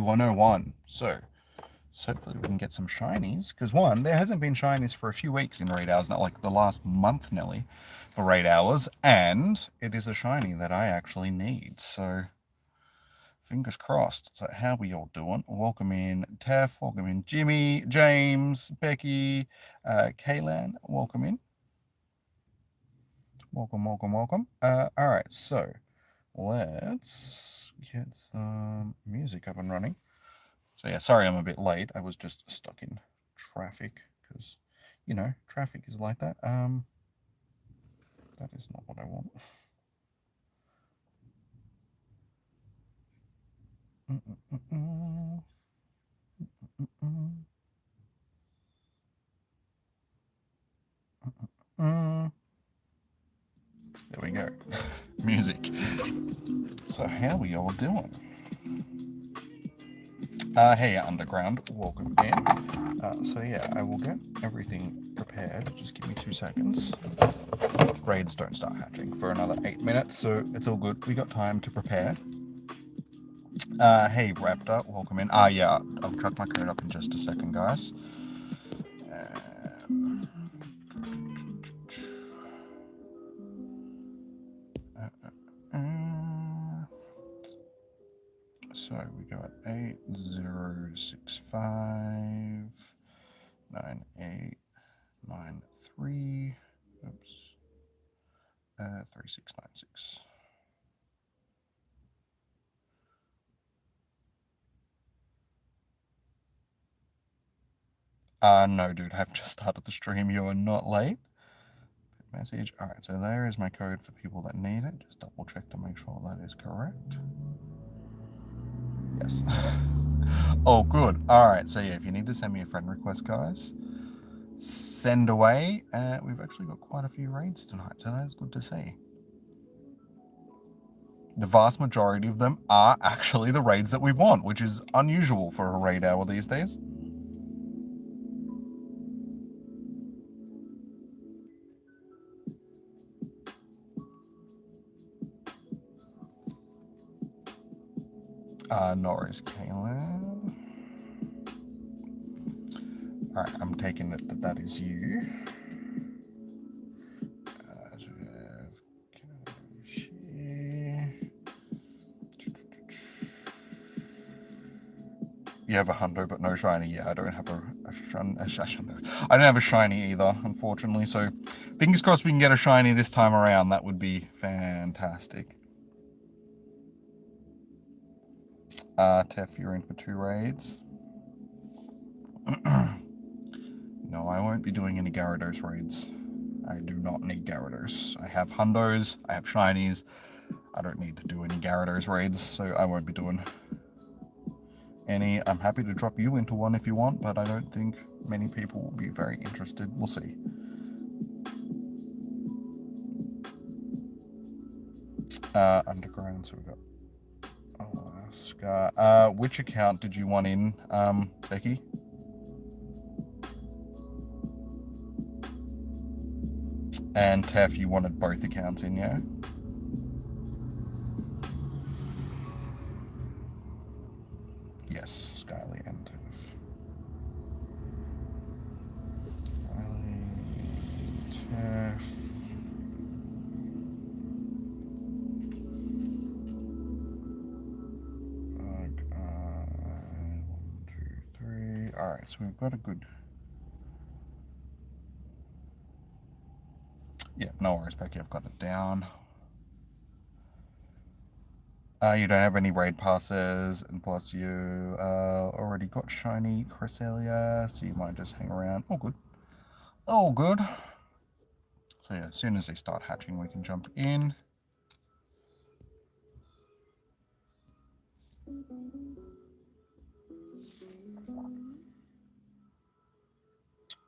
101. So hopefully we can get some shinies, because one, there hasn't been shinies for a few weeks in raid hours, not like the last month nearly for raid hours, and it is a shiny that I actually need, so fingers crossed. So how we all doing? Welcome in Tef, welcome in Jimmy, James, Becky, Kaylan, welcome in. Welcome. All right, so let's get some music up and running. So yeah, sorry I'm a bit late. I was just stuck in traffic because, you know, traffic is like that. That is not what I want. There we go. Music. So how we all doing? Hey, Underground, welcome in. So yeah, I will get everything prepared. Just give me 2 seconds. Raids don't start hatching for another 8 minutes, so it's all good. We got time to prepare. Hey, Raptor, welcome in. Yeah, I'll chuck my code up in just a second, guys. So we go at 80659893. Oops. 3696. No, dude, I've just started the stream. You are not late. Message. All right, so there is my code for people that need it. Just double check to make sure that is correct. Yes. Oh, good. All right, so yeah, if you need to send me a friend request, guys, send away. We've actually got quite a few raids tonight, so that's good to see. The vast majority of them are actually the raids that we want, which is unusual for a raid hour these days. No worries, Kaylin. Alright, I'm taking it that is you. You have a hundo, but no shiny. Yeah, I don't have a I don't have a shiny either, unfortunately. So, fingers crossed we can get a shiny this time around. That would be fantastic. Tef, you're in for 2 raids. No, I won't be doing any Gyarados raids. I do not need Gyarados. I have hundos, I have shinies. I don't need to do any Gyarados raids, so I won't be doing any. I'm happy to drop you into one if you want, but I don't think many people will be very interested. We'll see. Underground, so we've got Alaska. Which account did you want in, Becky? And Tef, you wanted both accounts in, yeah? Yes, Skyly and Tef. Skyly, Tef. One, two, three. Alright, so we've got a good... Yeah, no worries, Becky, I've got it down. You don't have any raid passes, and plus you already got shiny Cresselia, so you might just hang around. All good. All good. So yeah, as soon as they start hatching, we can jump in.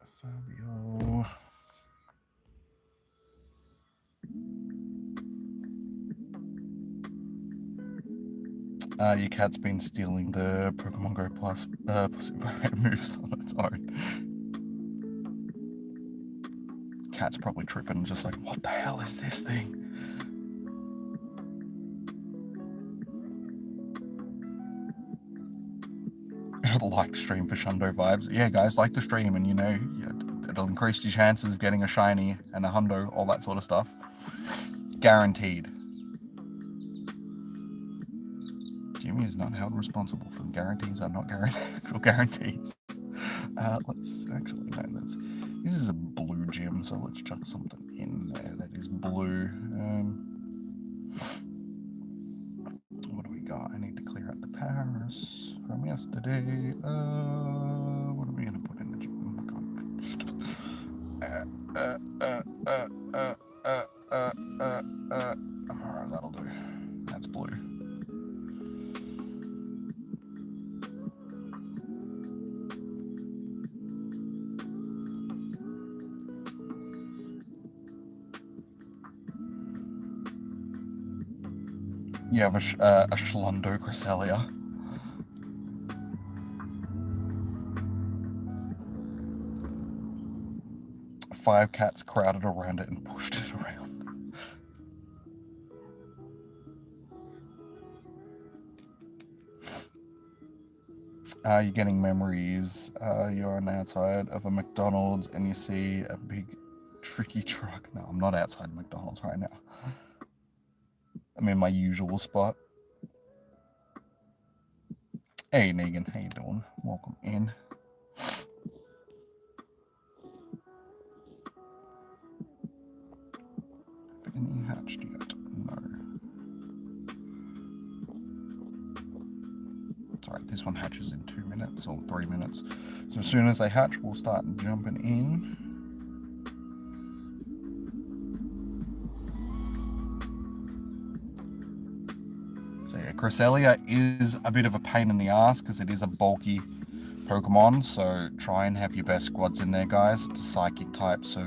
Fabio. Your cat's been stealing the Pokemon Go Plus moves on its own. Cat's probably tripping, just like, what the hell is this thing? Like stream for Shundo vibes. Yeah, guys, like the stream, and you know, it'll increase your chances of getting a shiny and a hundo, all that sort of stuff. Guaranteed. Jimmy is not held responsible for guarantees are not actual guarantees. Let's actually know this is a blue gym, so let's chuck something in there that is blue. What do we got? I need to clear out the Paris from yesterday. What are we gonna put in the gym? Alright, that'll do. That's blue. You have a Schlundo Cresselia. Five cats crowded around it and pushed it around. You're getting memories. You're on the outside of a McDonald's and you see a big tricky truck. No, I'm not outside McDonald's right now. I'm in my usual spot. Hey Negan, how you doing? Welcome in. Have any hatched yet? No. Sorry, this one hatches in 2 minutes or 3 minutes. So as soon as they hatch, we'll start jumping in. So yeah, Cresselia is a bit of a pain in the ass because it is a bulky Pokemon, so try and have your best squads in there, guys. It's a psychic type, so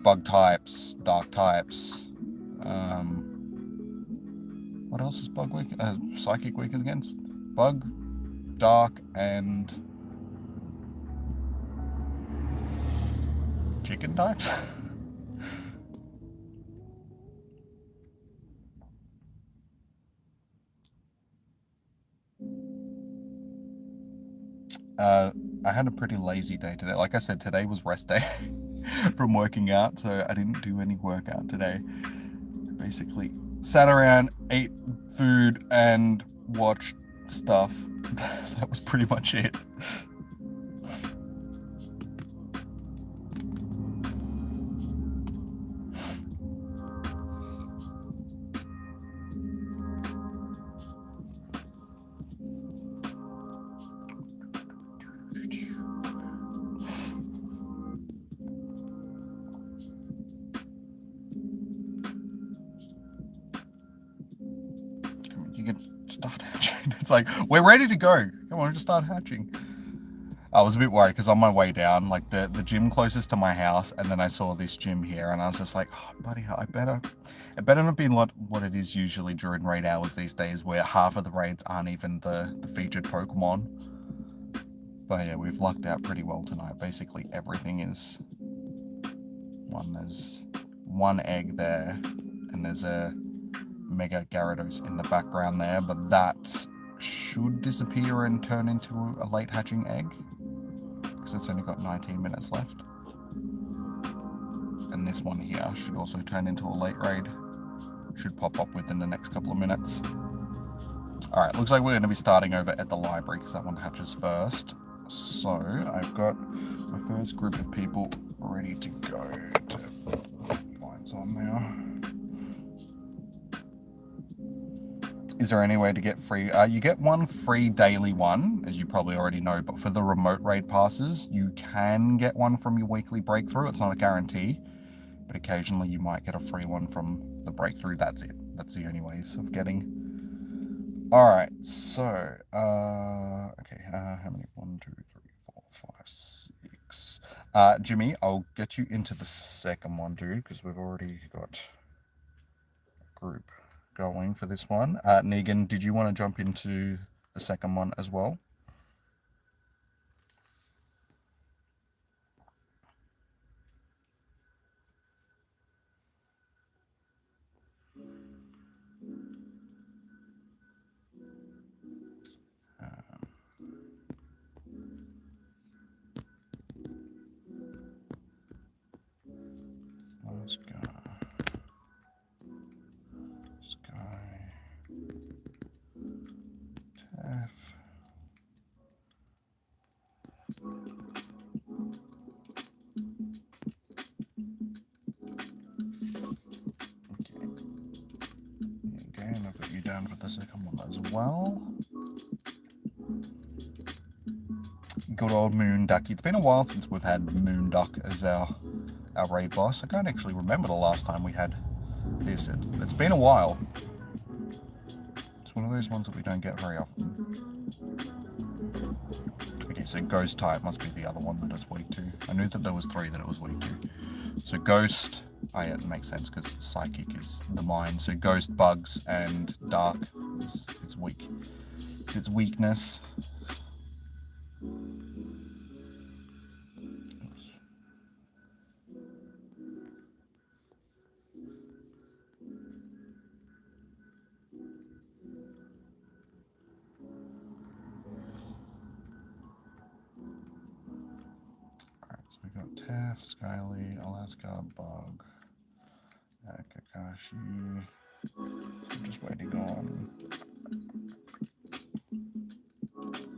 bug types, dark types. What else is bug weak? Psychic weak against? Bug, dark, and chicken types? I had a pretty lazy day today. Like I said, today was rest day from working out, so I didn't do any workout today. Basically sat around, ate food, and watched stuff. That was pretty much it. You can start hatching. It's like, we're ready to go. Come on, just start hatching. I was a bit worried because on my way down, like the gym closest to my house, and then I saw this gym here, and I was just like, oh, bloody hell, it better not be what it is usually during raid hours these days, where half of the raids aren't even the featured Pokemon. But yeah, we've lucked out pretty well tonight. Basically everything is there's one egg there, and there's a Mega Gyarados in the background there, but that should disappear and turn into a late hatching egg because it's only got 19 minutes left. And this one here should also turn into a late raid. Should pop up within the next couple of minutes. Alright, looks like we're going to be starting over at the library because that one hatches first. So I've got my first group of people ready to go. Lights on now. Is there any way to get free? You get one free daily one, as you probably already know, but for the remote raid passes, you can get one from your weekly breakthrough. It's not a guarantee, but occasionally you might get a free one from the breakthrough. That's it. That's the only ways of getting. All right, so, okay, how many? 1, 2, 3, 4, 5, 6. Jimmy, I'll get you into the second one, dude, because we've already got a group going for this one. Negan, did you want to jump into the second one as well? the second one as well. Good old Moonduck. It's been a while since we've had Moonduck as our raid boss. I can't actually remember the last time we had this. It's been a while. It's one of those ones that we don't get very often. Okay, so Ghost type must be the other one that it's weak to. I knew that there was 3 that it was weak to. So Ghost, oh yeah, it makes sense because Psychic is the mind. So Ghost, Bugs, and Dark is its weak. It's its weakness. Taff, Skyly, Alaska, Bug, Kakashi. So just waiting on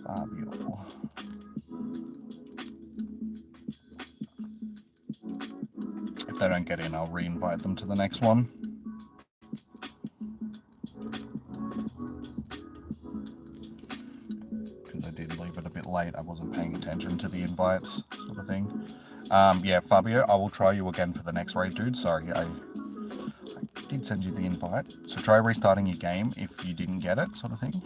Fabio. If they don't get in, I'll re-invite them to the next one. Because I did leave it a bit late. I wasn't paying attention to the invites, sort of thing. Yeah, Fabio, I will try you again for the next raid, dude. Sorry, I did send you the invite. So try restarting your game if you didn't get it, sort of thing.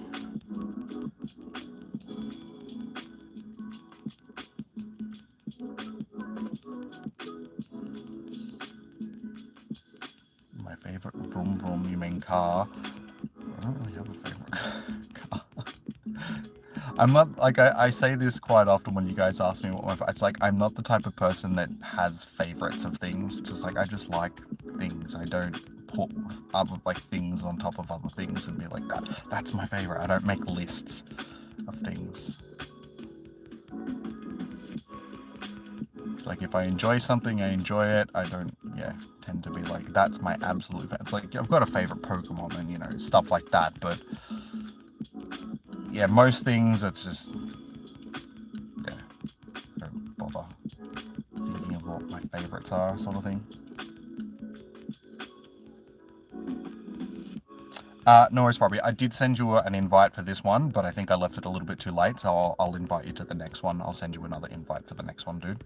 My favorite vroom vroom, you mean car? I don't really have a favorite car. I'm not, like, I say this quite often when you guys ask me what my, it's like, I'm not the type of person that has favorites of things. It's just like, I just like things. I don't put other, like, things on top of other things and be like, that's my favorite. I don't make lists of things. Like, if I enjoy something, I enjoy it. I don't, tend to be like, that's my absolute favorite. It's like, I've got a favorite Pokemon and, you know, stuff like that, but yeah, most things, it's just, don't bother thinking of what my favorites are, sort of thing. No worries, Fabi. I did send you an invite for this one, but I think I left it a little bit too late, so I'll invite you to the next one. I'll send you another invite for the next one, dude.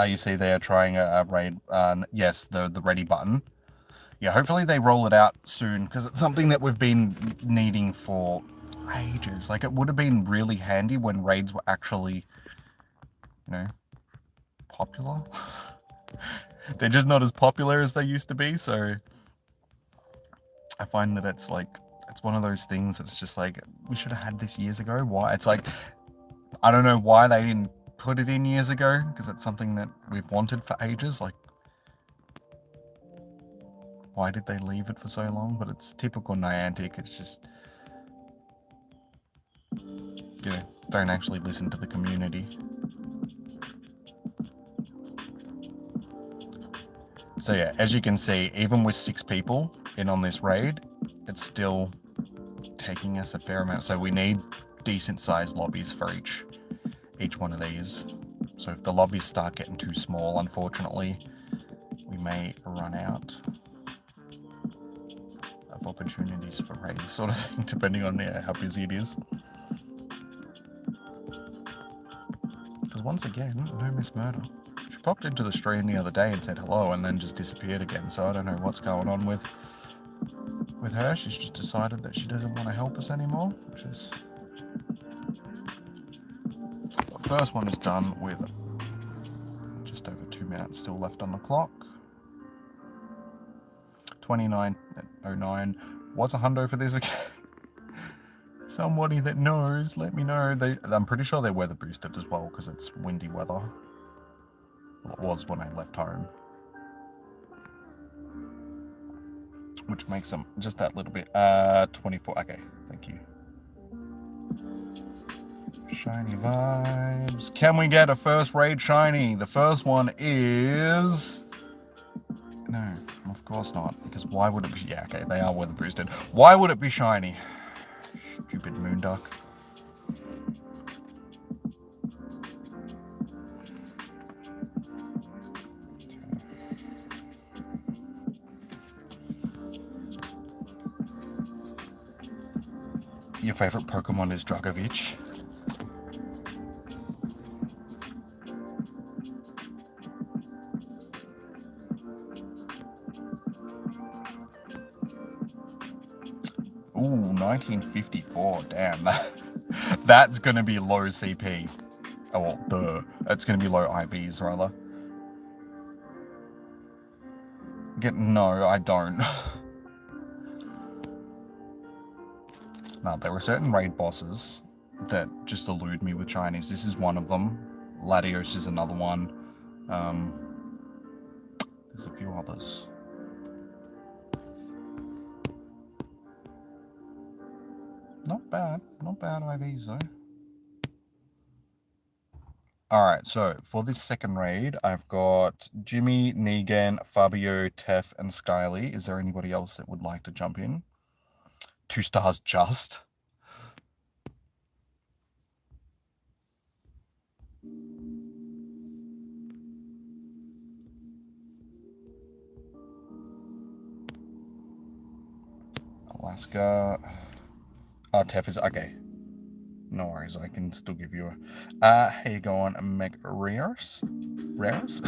You see they are trying a raid, yes, the ready button. Yeah, hopefully they roll it out soon, because it's something that we've been needing for ages. Like, it would have been really handy when raids were actually, you know, popular. They're just not as popular as they used to be, so I find that it's like, it's one of those things that it's just like, we should have had this years ago. Why? It's like, I don't know why they didn't put it in years ago, because it's something that we've wanted for ages. Like, why did they leave it for so long? But it's typical Niantic. It's just, you know, don't actually listen to the community. So yeah, as you can see, even with 6 people in on this raid, it's still taking us a fair amount. So we need decent sized lobbies for each one of these. So if the lobbies start getting too small, unfortunately, we may run out of opportunities for raids, sort of thing, depending on how busy it is. Because once again, no Miss Murder. She popped into the stream the other day and said hello and then just disappeared again, so I don't know what's going on with her. She's just decided that she doesn't want to help us anymore, which is... The first one is done with just over 2 minutes still left on the clock. 29:09. What's a hundo for this again? Somebody that knows, let me know. I'm pretty sure they're weather boosted as well, because it's windy weather. Well, it was when I left home. Which makes them just that little bit. 24. Okay, thank you. Shiny vibes. Can we get a first raid shiny? The first one is... No, of course not. Because why would it be... Yeah, okay, they are weather boosted. Why would it be shiny? Stupid moonduck. Your favorite Pokemon is Dragovich. Ooh, 1954. Damn, that's gonna be low CP. Oh, well, duh. It's gonna be low IVs, rather. No, I don't. No, there were certain raid bosses that just elude me with shinies. This is one of them. Latios is another one. There's a few others. Not bad IVs though. Alright, so for this second raid, I've got Jimmy, Negan, Fabio, Tef, and Skyly. Is there anybody else that would like to jump in? 2 stars just. Alaska. Tef is okay. No worries, I can still give you a. How you going, McRares? Rares?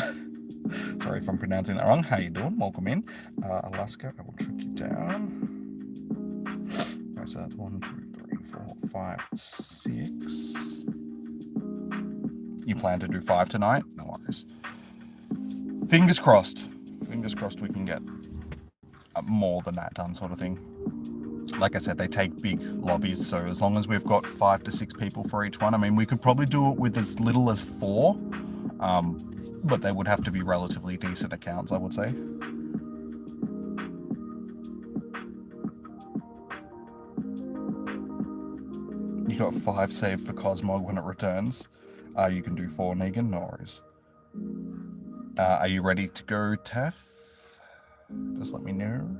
Sorry if I'm pronouncing that wrong. How you doing? Welcome in. Alaska, I will trick you down. Right, so that's 1, 2, 3, 4, 5, 6. You plan to do 5 tonight? No worries. Fingers crossed. Fingers crossed we can get more than that done, sort of thing. Like I said, they take big lobbies, so as long as we've got 5 to 6 people for each one, I mean, we could probably do it with as little as 4, but they would have to be relatively decent accounts, I would say. You got 5 saved for Cosmog when it returns. You can do 4, Negan, no worries. Are you ready to go, Tef? Just let me know.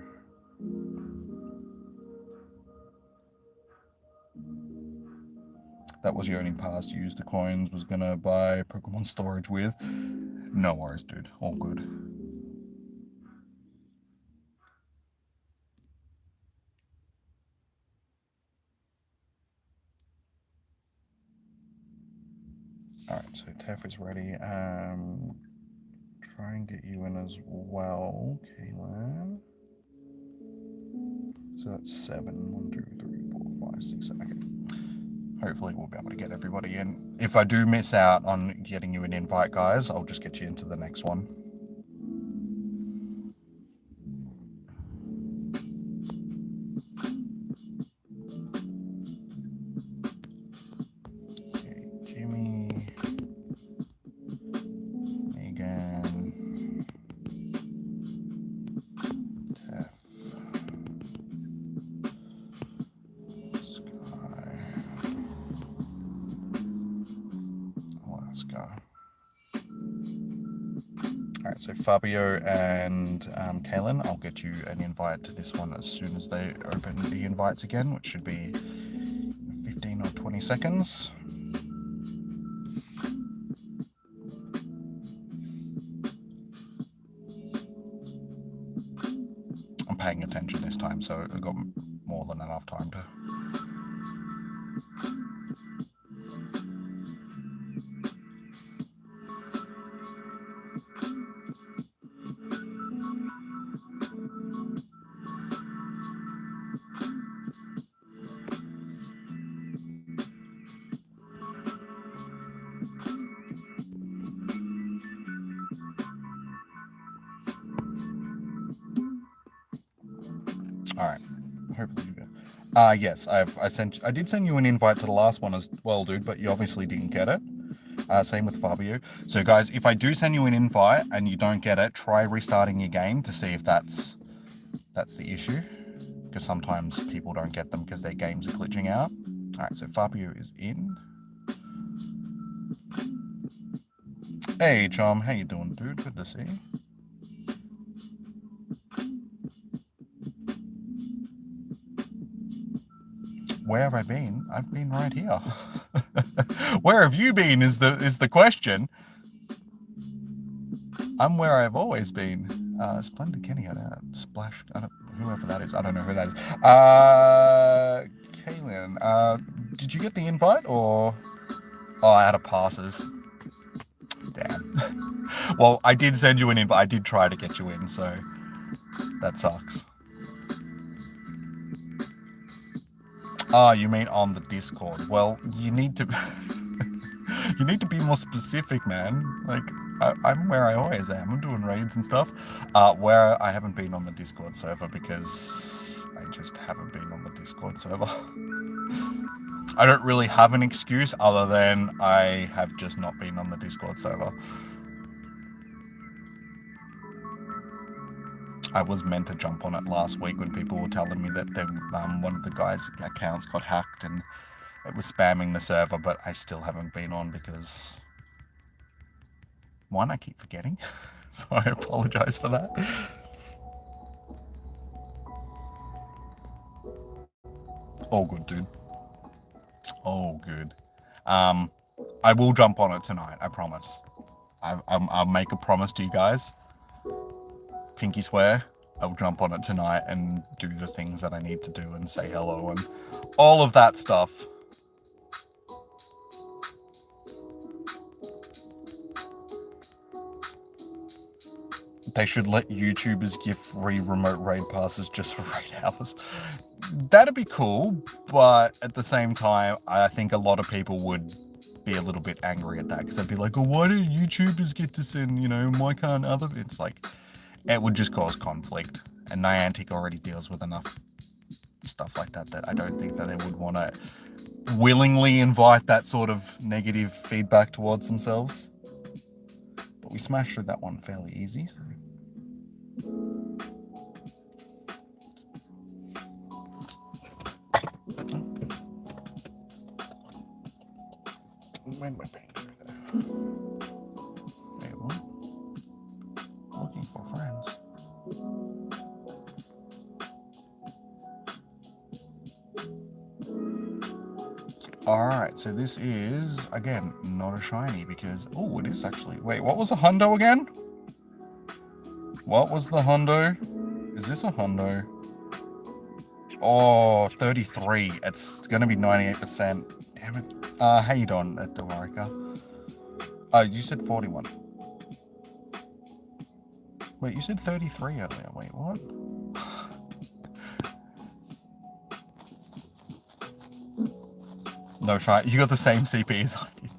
That was your only pass to use the coins, was gonna buy Pokemon storage with. No worries, dude. All good. Alright, so Tef is ready. Try and get you in as well, Kaylin. So that's 7. 1, 2, 3, 4, 5, 6, 7. Okay. Hopefully we'll be able to get everybody in. If I do miss out on getting you an invite, guys, I'll just get you into the next one. Okay, Jimmy, Megan, Tef, Sky, Alaska. Alright, so Fabio and Kaylin, I'll get you an invite to this one as soon as they open the invites again, which should be 15 or 20 seconds. I'm paying attention this time, so I've got more than enough time to... Alright, hopefully you go. Yes, I did send you an invite to the last one as well, dude, but you obviously didn't get it. Same with Fabio. So guys, if I do send you an invite and you don't get it, try restarting your game to see if that's the issue. Because sometimes people don't get them because their games are glitching out. Alright, so Fabio is in. Hey, Chom, how you doing, dude? Good to see you. Where have I been? I've been right here. Where have you been is the question. I'm where I've always been. Splendid Kenny, Splash, whoever that is. I don't know who that is. Kaylin, did you get the invite or? Oh, I had a passes. Damn. Well, I did send you an invite. I did try to get you in, so that sucks. Ah, you mean on the Discord? Well, you need to you need to be more specific, man. Like, I'm where I always am. I'm doing raids and stuff. Where I haven't been on the Discord server because I just haven't been on the Discord server. I don't really have an excuse other than I have just not been on the Discord server. I was meant to jump on it last week when people were telling me that one of the guys' accounts got hacked and it was spamming the server, but I still haven't been on because, one, I keep forgetting, so I apologize for that. All good, dude. All good. I will jump on it tonight, I promise. I'll make a promise to you guys. Pinky swear, I'll jump on it tonight and do the things that I need to do and say hello and all of that stuff. They should let YouTubers give free remote raid passes just for raid hours. That'd be cool, but at the same time, I think a lot of people would be a little bit angry at that because they'd be like, oh, why do YouTubers get to send, why can't other... It's like, it would just cause conflict. And Niantic already deals with enough stuff like that I don't think that they would want to willingly invite that sort of negative feedback towards themselves. But we smashed through that one fairly easy. So. Where am I paying through there? Wait, what? Looking for friends. Alright, so this is, again, not a shiny because... Oh, it is actually... Wait, what was a hundo again? What was the hundo? Is this a hundo? Oh, 33. It's going to be 98%. Damn it. How you doing, Dewarika? You said 41. Wait, you said 33 earlier. Wait, what? No shiny. You got the same CPs on you.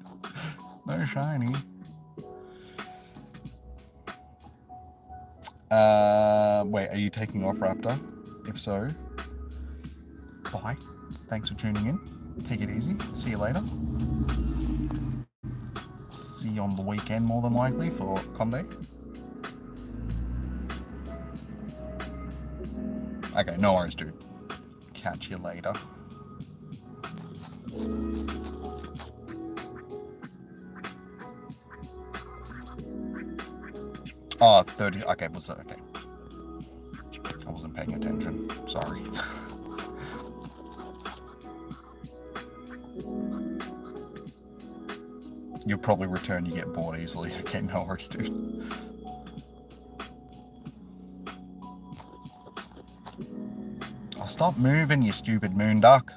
No shiny. Wait, are you taking off, Raptor? If so, bye. Thanks for tuning in. Take it easy. See you later. See you on the weekend, more than likely, for Conde. Okay, no worries, dude. Catch you later. Oh, 30. Okay, was that okay? I wasn't paying attention. Sorry. You'll probably return, you get bored easily. Okay, no worries, dude. Oh, stop moving, you stupid moon duck.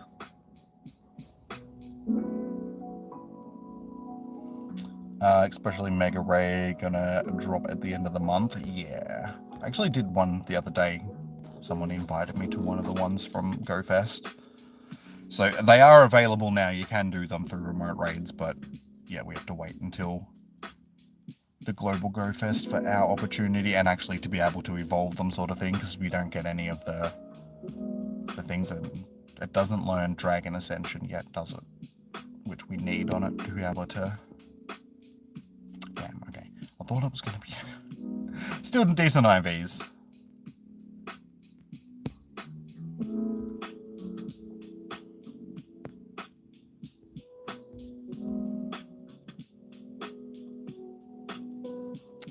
Especially Mega Ray gonna drop at the end of the month. Yeah. I actually did one the other day. Someone invited me to one of the ones from GoFest. So they are available now. You can do them through remote raids, but yeah, we have to wait until the global GoFest for our opportunity and actually to be able to evolve them, sort of thing, because we don't get any of the things that it doesn't learn Dragon Ascension yet, does it? Which we need on it to be able to. Damn, okay. I thought it was going to be still decent IVs.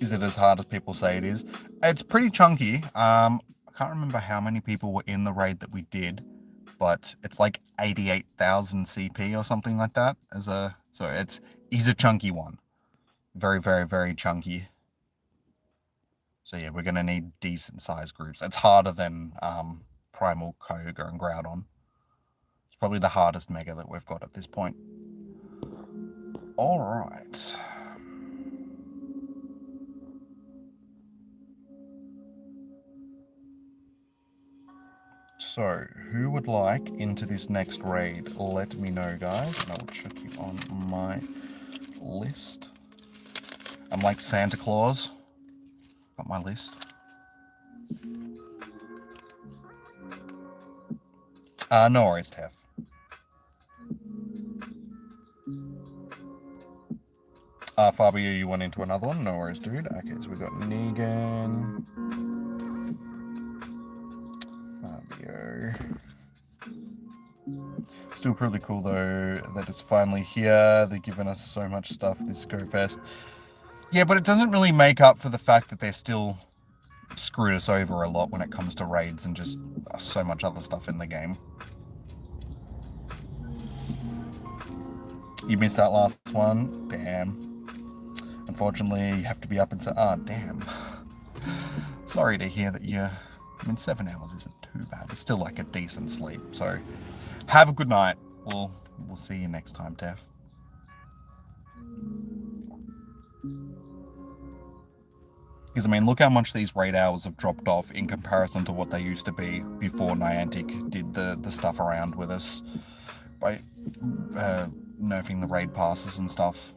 Is it as hard as people say it is? It's pretty chunky. I can't remember how many people were in the raid that we did, but it's like 88,000 CP or something like that. So he's a chunky one, very, very, very chunky. So yeah, we're gonna need decent sized groups. It's harder than Primal, Kyogre, and Groudon. It's probably the hardest mega that we've got at this point. All right. So, who would like into this next raid? Let me know, guys, and I will check you on my list. I'm like Santa Claus. Got my list. No worries, Tef. Fabio, you went into another one? No worries, dude. Okay, so we got Negan. Fabio. Still pretty cool though that it's finally here. They're giving us so much stuff this Go Fest. Yeah, but it doesn't really make up for the fact that they're still screwed us over a lot when it comes to raids and just so much other stuff in the game. You missed that last one? Damn. Unfortunately, you have to be up and say, oh, damn. Sorry to hear that I mean, 7 hours isn't too bad. It's still like a decent sleep. So, have a good night. We'll see you next time, Tef. Because, I mean, look how much these raid hours have dropped off in comparison to what they used to be before Niantic did the stuff around with us by nerfing the raid passes and stuff.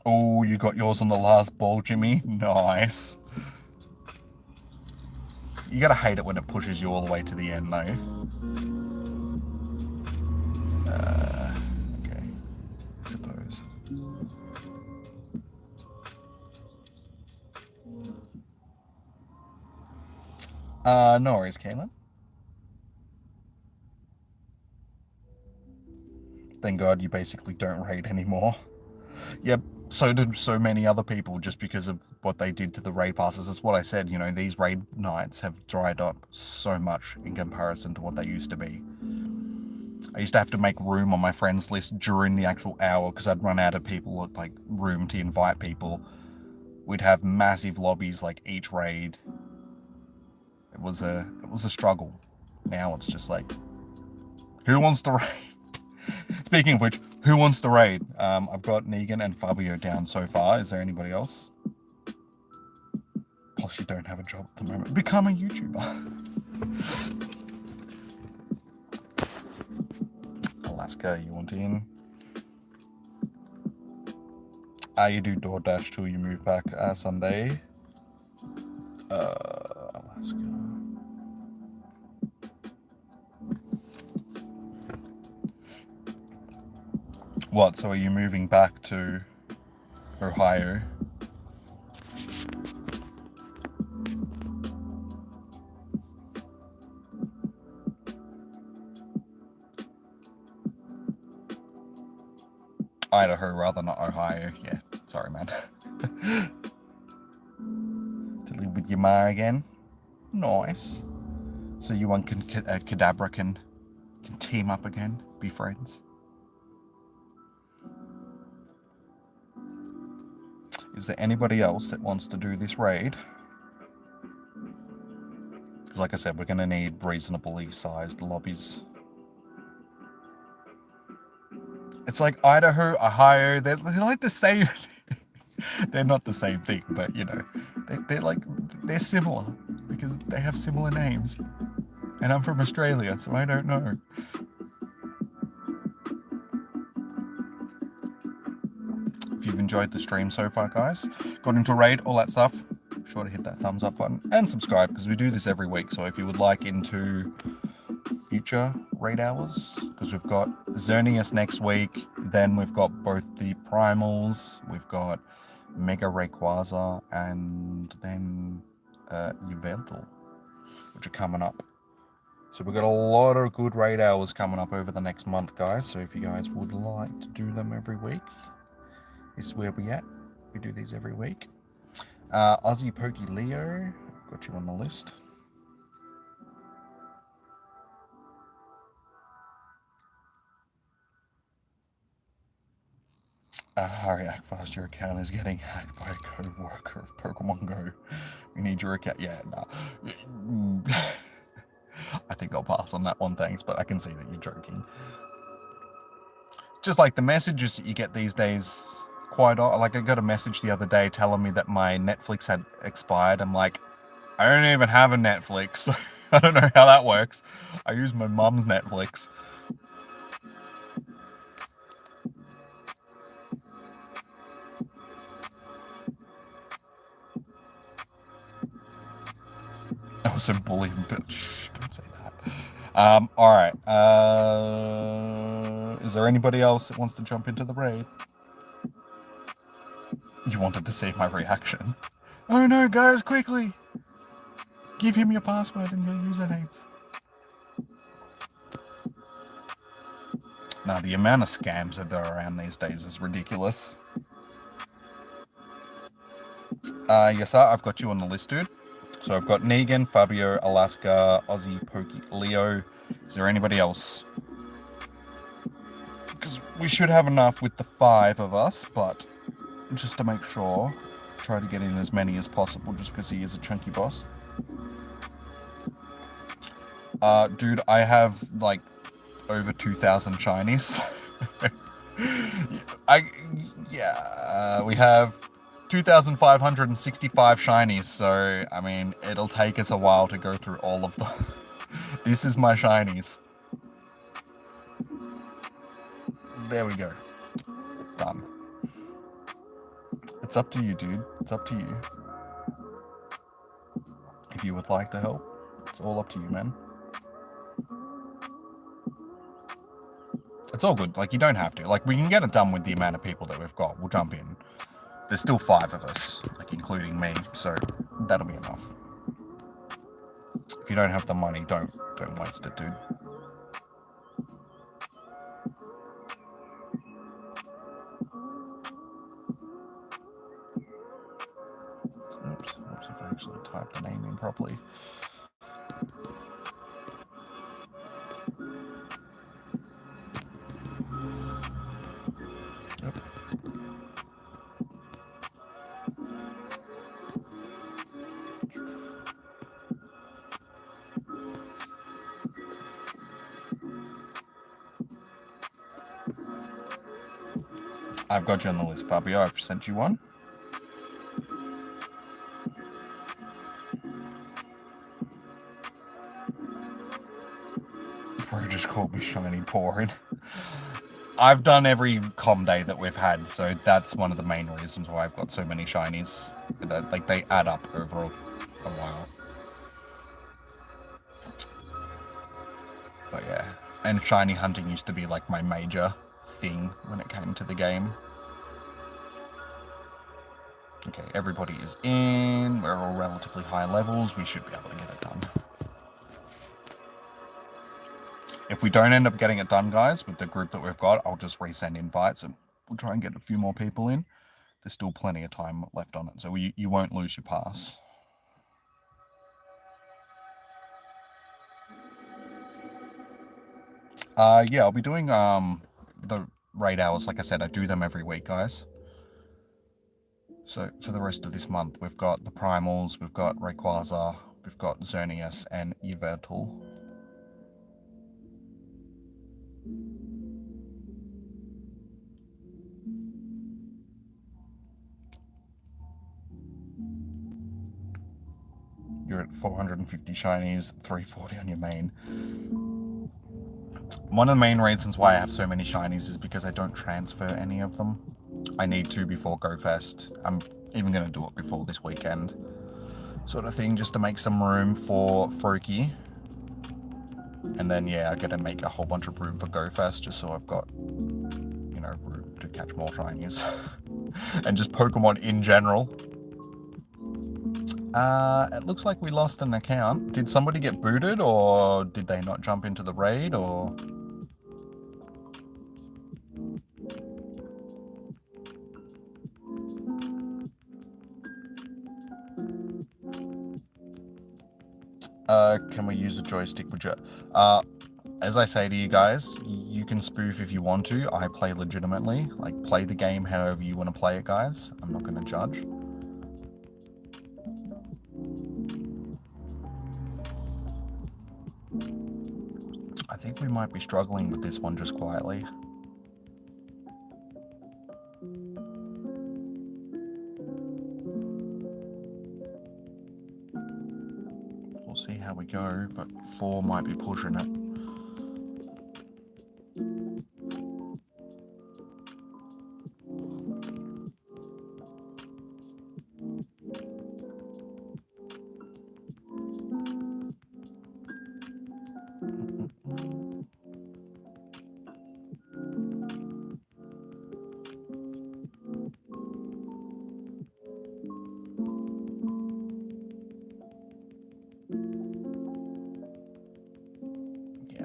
Oh, you got yours on the last ball, Jimmy. Nice. You gotta hate it when it pushes you all the way to the end, though. Okay. I suppose. No worries, Caitlin. Thank God you basically don't raid anymore. Yep, so did so many other people just because of what they did to the raid passes. That's what I said, you know, these raid nights have dried up so much in comparison to what they used to be. I used to have to make room on my friends list during the actual hour because I'd run out of people, like, room to invite people. We'd have massive lobbies, like, each raid. It was a struggle. Now it's just like, who wants to raid? Speaking of which, who wants to raid? I've got Negan and Fabio down so far. Is there anybody else? Plus, you don't have a job at the moment. Become a YouTuber. Alaska, you want in? You do DoorDash till you move back Sunday. Alaska. What, so are you moving back to Ohio? Idaho rather, not Ohio. Yeah, sorry, man. To live with your ma again? Nice. So you and Kadabra can team up again, be friends. Is there anybody else that wants to do this raid? Because like I said, we're going to need reasonably sized lobbies. It's like Idaho, Ohio, they're like the same. They're not the same thing, but you know, they're similar because they have similar names. And I'm from Australia, so I don't know. If you've enjoyed the stream so far, guys, got into raid, all that stuff, be sure to hit that thumbs up button and subscribe because we do this every week. So if you would like into future raid hours, because we've got Xerneas next week, then we've got both the primals, we've got Mega Rayquaza, and then Yveltal, which are coming up. So we've got a lot of good raid hours coming up over the next month, guys. So if you guys would like to do them every week, this is where we at. We do these every week. Aussie Pokey Leo, got you on the list. Hurry, act fast, your account is getting hacked by a co-worker of Pokemon Go. We need your account. Yeah, nah. I think I'll pass on that one, thanks, but I can see that you're joking. Just like the messages that you get these days, quite like I got a message the other day telling me that my Netflix had expired. I'm like, I don't even have a Netflix, so I don't know how that works. I use my mum's Netflix. I was so bullied, but shh, don't say that. Alright. Is there anybody else that wants to jump into the raid? You wanted to see my reaction. Oh no, guys, quickly! Give him your password and your usernames. Now, the amount of scams that are around these days is ridiculous. Yes, sir, I've got you on the list, dude. So I've got Negan, Fabio, Alaska, Aussie, Pokey, Leo. Is there anybody else? Because we should have enough with the 5 of us, but just to make sure, try to get in as many as possible just because he is a chunky boss. Dude, I have like over 2,000 shinies. We have 2,565 shinies, so I mean, it'll take us a while to go through all of them. This is my shinies. There we go. Done. It's up to you, dude. It's up to you. If you would like to help, it's all up to you, man. It's all good. Like, you don't have to. Like, we can get it done with the amount of people that we've got. We'll jump in. There's still 5 of us, like, including me, so that'll be enough. If you don't have the money, don't waste it, dude. Oops, if I actually type the name in properly. Yep. I've got you on the list, Fabio. I've sent you one. Bro just called me shiny porn. I've done every com day that we've had, so that's one of the main reasons why I've got so many shinies. Like, they add up over a while. But yeah, and shiny hunting used to be like my major thing when it came to the game. Okay, everybody is in. We're all relatively high levels. We should be able to get it done. If we don't end up getting it done, guys, with the group that we've got, I'll just resend invites and we'll try and get a few more people in. There's still plenty of time left on it, so you won't lose your pass. Yeah, I'll be doing the raid hours. Like I said, I do them every week, guys. So for the rest of this month, we've got the Primals, we've got Rayquaza, we've got Xerneas and Yveltal. You're at 450 shinies, 340 on your main. One of the main reasons why I have so many shinies is because I don't transfer any of them. I need to before GoFest. I'm even going to do it before this weekend. Sort of thing, just to make some room for Froakie. And then, yeah, I gotta make a whole bunch of room for GoFest, just so I've got, you know, room to catch more shinies. And just Pokemon in general. It looks like we lost an account. Did somebody get booted, or did they not jump into the raid, or... Can we use a joystick with as I say to you guys, you can spoof if you want to. I play legitimately. Like, play the game however you want to play it, guys. I'm not going to judge. I think we might be struggling with this one just quietly. We'll see how we go, but 4 might be pushing it.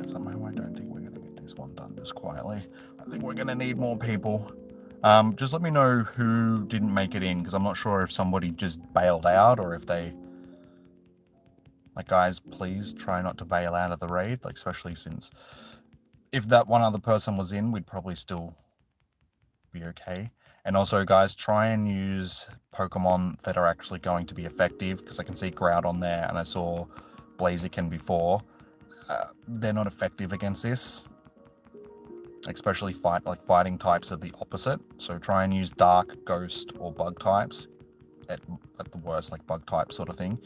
Somehow I don't think we're going to get this one done just quietly. I think we're going to need more people. Just let me know who didn't make it in, because I'm not sure if somebody just bailed out or if they... Like, guys, please try not to bail out of the raid, like, especially since if that one other person was in, we'd probably still be okay. And also, guys, try and use Pokemon that are actually going to be effective, because I can see Groudon there, and I saw Blaziken before. They're not effective against this, especially fighting types are the opposite. So try and use Dark, Ghost, or Bug types. At the worst, like Bug type sort of thing.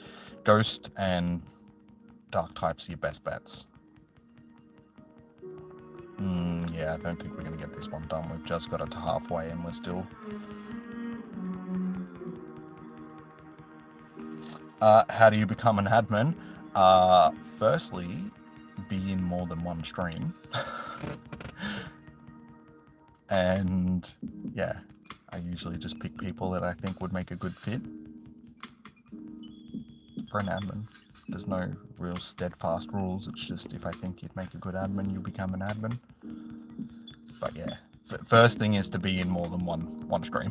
Ghost and Dark types are your best bets. Yeah, I don't think we're going to get this one done. We've just got it to halfway and we're still... How do you become an admin? Firstly, be in more than one stream. And yeah, I usually just pick people that I think would make a good fit for an admin. There's no real steadfast rules. It's just if I think you'd make a good admin, you become an admin. But yeah, first thing is to be in more than one stream.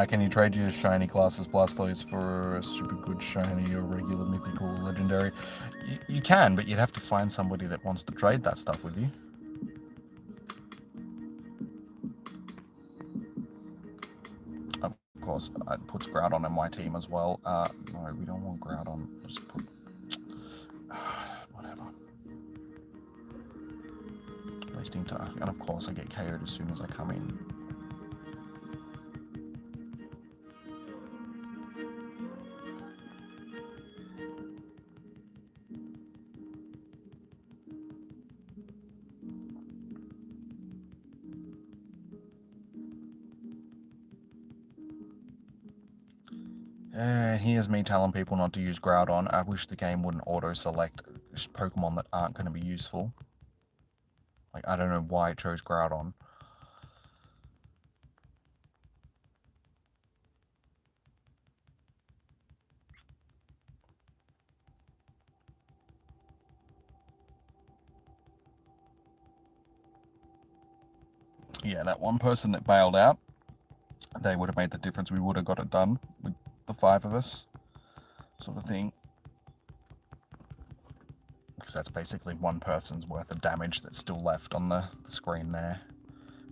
Can you trade your shiny classes Blastoise for a super good shiny or regular mythical or legendary? You can, but you'd have to find somebody that wants to trade that stuff with you. Of course, it puts Groudon in my team as well. No, we don't want Groudon. Just put... whatever. Wasting time. And of course I get KO'd as soon as I come in. Here's me telling people not to use Groudon. I wish the game wouldn't auto-select Pokemon that aren't going to be useful. Like, I don't know why it chose Groudon. Yeah, that one person that bailed out, they would have made the difference. We would have got it done with the 5 of us, sort of thing. Because that's basically one person's worth of damage that's still left on the screen there.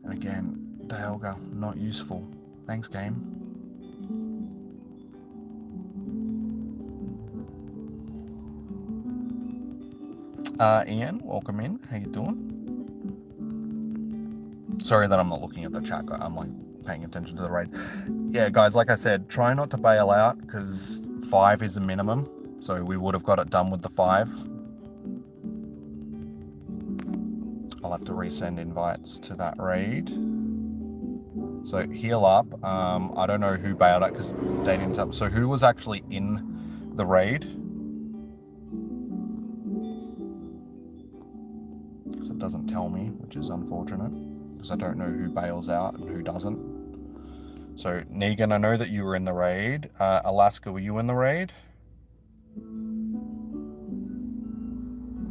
And again, Dialga, not useful. Thanks, game. Ian, welcome in. How you doing? Sorry that I'm not looking at the chat. I'm like paying attention to the raid. Yeah, guys, like I said, try not to bail out because 5 is a minimum. So we would have got it done with the 5. I'll have to resend invites to that raid. So heal up. I don't know who bailed out because they didn't tell. So who was actually in the raid? Because it doesn't tell me, which is unfortunate. Because I don't know who bails out and who doesn't. So Negan, I know that you were in the raid. Alaska, were you in the raid?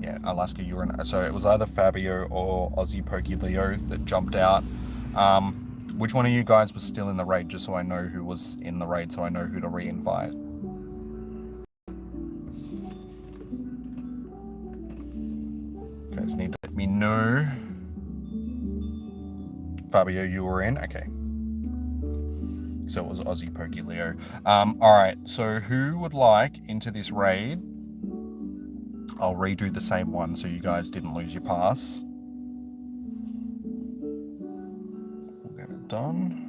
Yeah, Alaska, you were in. So it was either Fabio or Aussie Pokey Leo that jumped out. Which one of you guys was still in the raid, just so I know who was in the raid, so I know who to re-invite? You guys need to let me know. Fabio, you were in? Okay. So it was Aussie Pokey Leo. Alright, so who would like into this raid? I'll redo the same one so you guys didn't lose your pass. We'll get it done.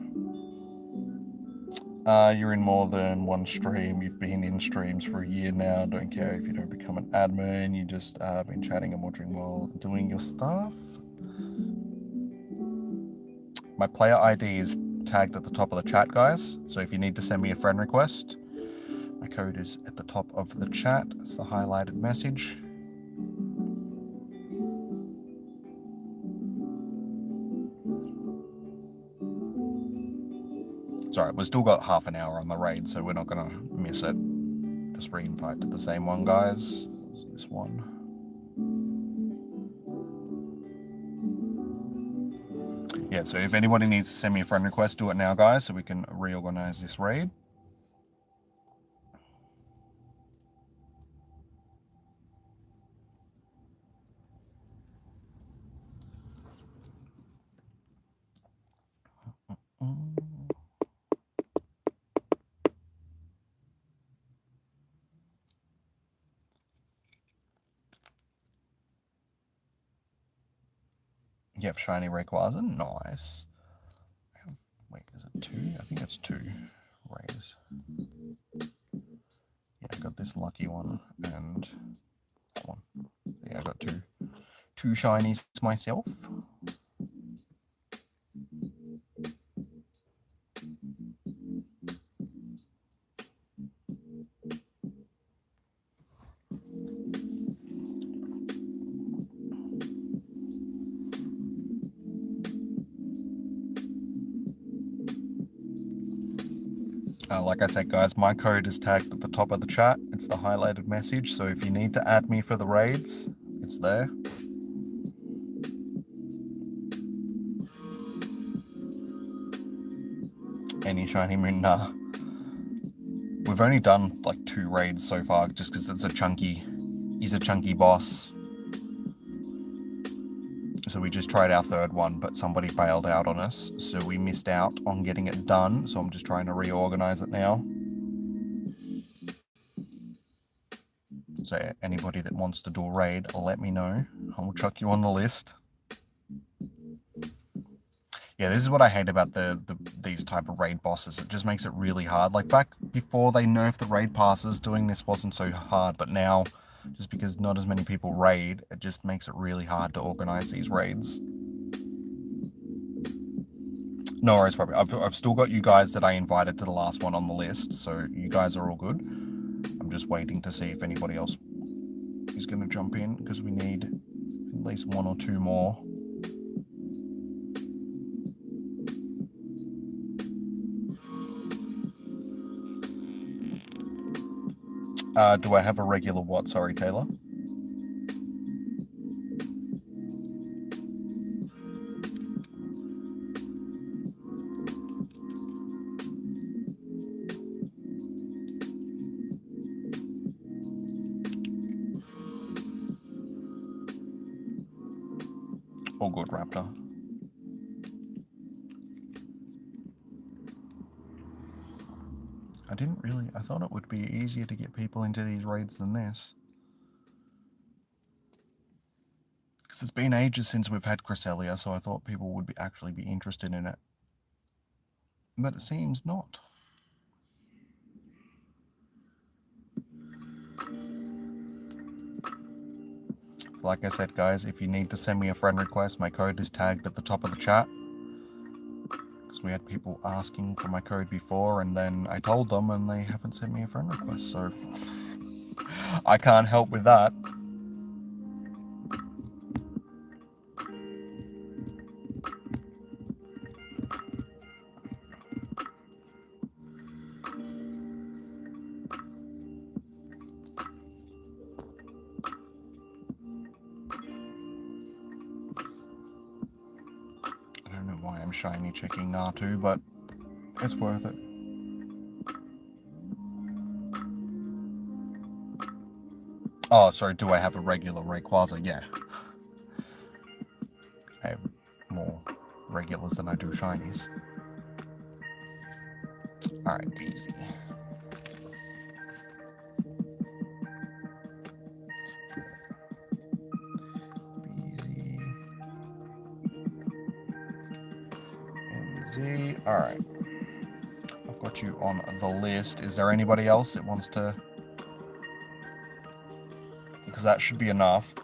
You're in more than one stream. You've been in streams for a year now. Don't care if you don't become an admin. You just been chatting and watching while doing your stuff. My player ID is tagged at the top of the chat, guys. So if you need to send me a friend request, my code is at the top of the chat. It's the highlighted message. Sorry, we've still got half an hour on the raid, so we're not going to miss it. Just re-invite to the same one, guys. It's this one. Yeah, so if anybody needs to send me a friend request, do it now, guys, so we can reorganize this raid. You have shiny Rayquaza? Nice. Wait, is it 2? I think it's 2 rays. Yeah, I got this lucky one and that one. Yeah, I got two shinies myself. Like I said, guys, my code is tagged at the top of the chat. It's the highlighted message, so if you need to add me for the raids, it's there. Any shiny moon? Nah. We've only done like 2 raids so far, just because he's a chunky boss. So we just tried our 3rd one, but somebody bailed out on us, so we missed out on getting it done, so I'm just trying to reorganize it now. So anybody that wants to do a raid, let me know. I will chuck you on the list. Yeah, this is what I hate about these type of raid bosses. It just makes it really hard. Like back before they nerfed the raid passes, doing this wasn't so hard, but now, just because not as many people raid, it just makes it really hard to organize these raids. No worries, probably. I've still got you guys that I invited to the last one on the list, so you guys are all good. I'm just waiting to see if anybody else is going to jump in, because we need at least 1 or 2 more. Do I have a regular what? Sorry, Taylor. All good, Raptor. I thought it would be easier to get people into these raids than this. Because it's been ages since we've had Cresselia, so I thought people would actually be interested in it. But it seems not. So like I said, guys, if you need to send me a friend request, my code is tagged at the top of the chat. Because we had people asking for my code before, and then I told them, and they haven't sent me a friend request, so I can't help with that. I'm shiny checking Natu, but it's worth it. Oh, sorry, do I have a regular Rayquaza? Yeah. I have more regulars than I do shinies. Alright, easy. Z. Alright. I've got you on the list. Is there anybody else that wants to... Because that should be enough.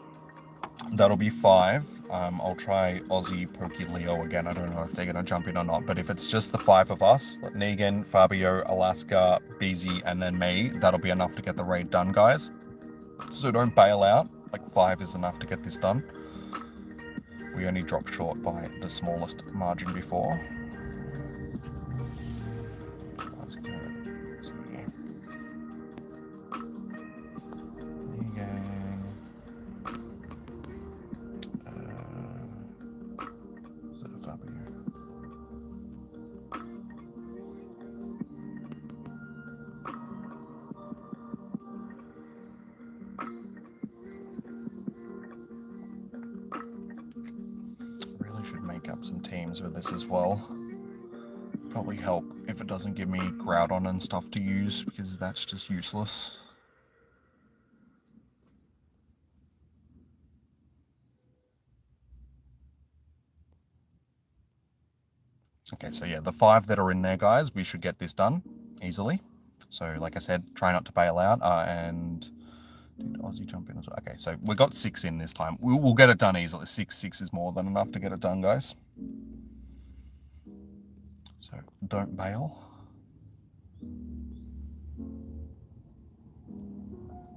That'll be 5. I'll try Aussie, Pokey, Leo again. I don't know if they're going to jump in or not. But if it's just the 5 of us, like Negan, Fabio, Alaska, BZ, and then me, that'll be enough to get the raid done, guys. So don't bail out. Like 5 is enough to get this done. We only dropped short by the smallest margin before. Some teams with this as well. Probably help if it doesn't give me Groudon and stuff to use, because that's just useless. Okay, so yeah, the 5 that are in there, guys, we should get this done easily. So like I said, try not to bail out, and did Aussie jump in as well? Okay, so we got 6 in this time. We'll get it done easily. 6 is more than enough to get it done, guys. So don't bail.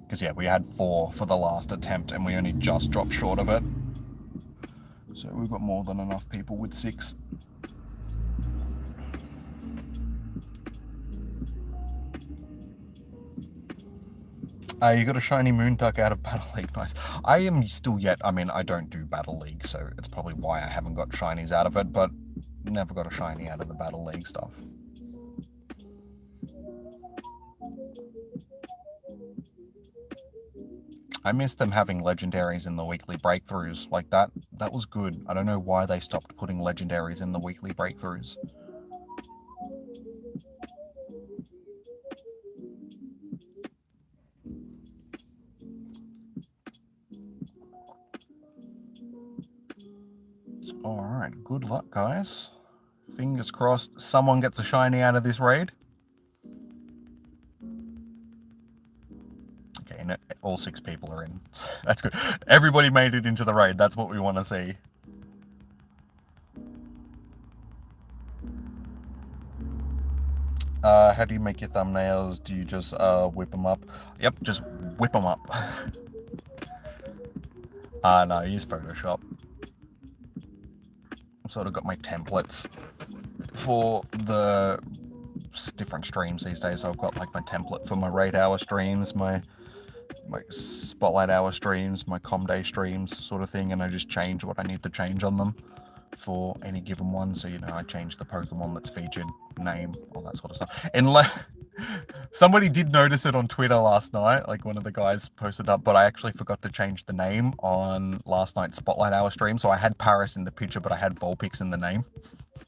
Because yeah, we had 4 for the last attempt and we only just dropped short of it. So we've got more than enough people with 6. You got a shiny Moontuck out of Battle League, nice. I am still yet, I mean, I don't do Battle League, so it's probably why I haven't got shinies out of it, but never got a shiny out of the Battle League stuff. I miss them having legendaries in the weekly breakthroughs. Like that was good. I don't know why they stopped putting legendaries in the weekly breakthroughs. Alright, good luck, guys. Fingers crossed someone gets a shiny out of this raid. Okay, and all 6 people are in. That's good. Everybody made it into the raid. That's what we want to see. How do you make your thumbnails? Do you just whip them up? Yep, just whip them up. No, use Photoshop. I've sort of got my templates for the different streams these days. I've got like my template for my raid hour streams, my spotlight hour streams, my com day streams sort of thing, and I just change what I need to change on them for any given one. So, you know, I change the Pokemon that's featured, name, all that sort of stuff. And somebody did notice it on Twitter last night, like one of the guys posted up, but I actually forgot to change the name on last night's Spotlight Hour stream. So I had Paris in the picture, but I had Vulpix in the name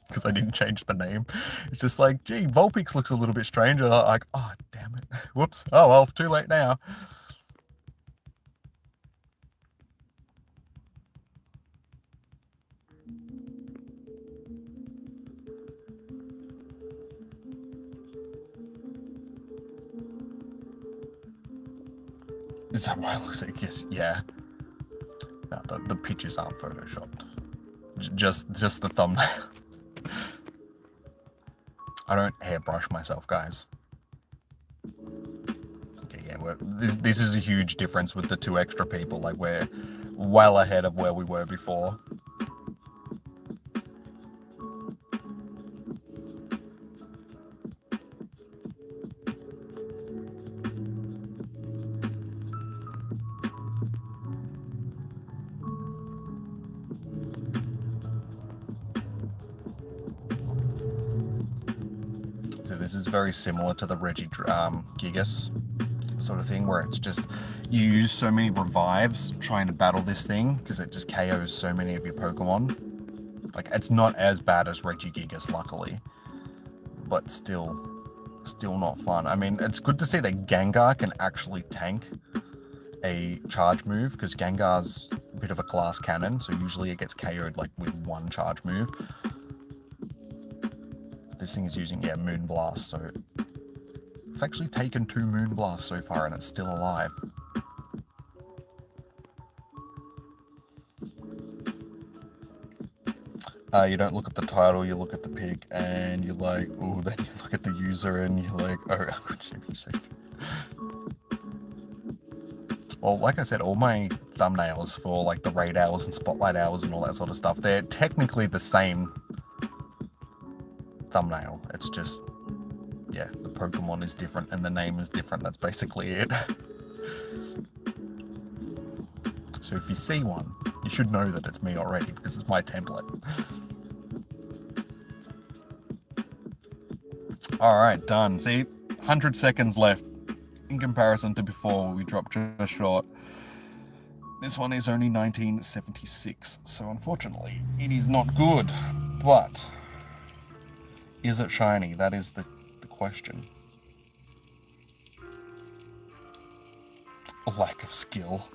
because I didn't change the name. It's just like, gee, Vulpix looks a little bit strange. And I'm like, oh, damn it. Whoops. Oh, well, too late now. Is that why it looks like? Yes, yeah. No, the pictures aren't photoshopped. Just the thumbnail. I don't hairbrush myself, guys. Okay, yeah, this is a huge difference with the 2 extra people. Like, we're well ahead of where we were before. very similar to the Gigas sort of thing, where it's just you use so many revives trying to battle this thing because it just KOs so many of your Pokemon. Like, it's not as bad as Regigigas, luckily, but still not fun. I mean, it's good to see that Gengar can actually tank a charge move, because Gengar's a bit of a glass cannon, so usually it gets KO'd like with one charge move. This thing is using, yeah, Moonblast, so it's actually taken 2 Moonblasts so far and it's still alive. You don't look at the title, you look at the pic, and you're like, oh, then you look at the user and you're like, oh, how could she be so good? Well, like I said, all my thumbnails for like the raid hours and spotlight hours and all that sort of stuff, they're technically the same thumbnail. It's just, yeah, the Pokemon is different and the name is different. That's basically it. So if you see one, you should know that it's me already because it's my template. Alright, done. See, 100 seconds left in comparison to before we dropped just short. This one is only 1976, so unfortunately it is not good. But is it shiny? That is the question. A lack of skill.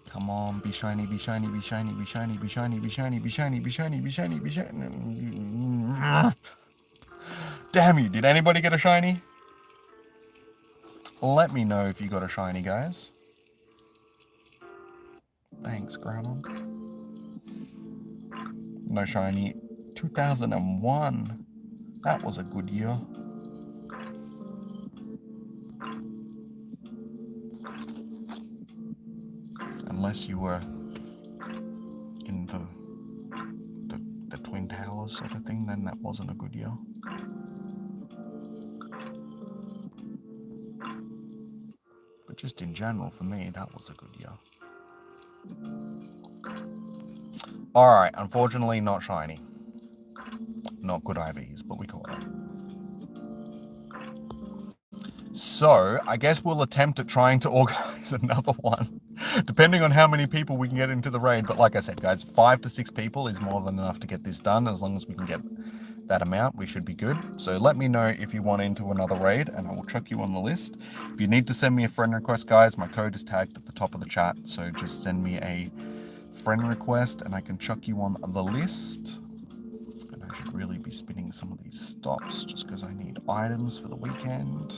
Come on, be shiny, be shiny, be shiny, be shiny, be shiny, be shiny, be shiny, be shiny, be shiny, be shiny. Damn you, did anybody get a shiny? Let me know if you got a shiny, guys. Thanks, Grandma. No shiny. 2001. That was a good year. Unless you were in the Twin Towers sort of thing, then that wasn't a good year. But just in general, for me, that was a good year. Alright, unfortunately not shiny. Not good IVs, but we caught it. So, I guess we'll attempt at trying to organize another one, depending on how many people we can get into the raid. But like I said, guys, 5 to 6 people is more than enough to get this done. As long as we can get that amount, we should be good. So let me know if you want into another raid, and I will chuck you on the list. If you need to send me a friend request, guys, my code is tagged at the top of the chat. So just send me a friend request, and I can chuck you on the list. And I should really be spinning some of these stops, just because I need items for the weekend.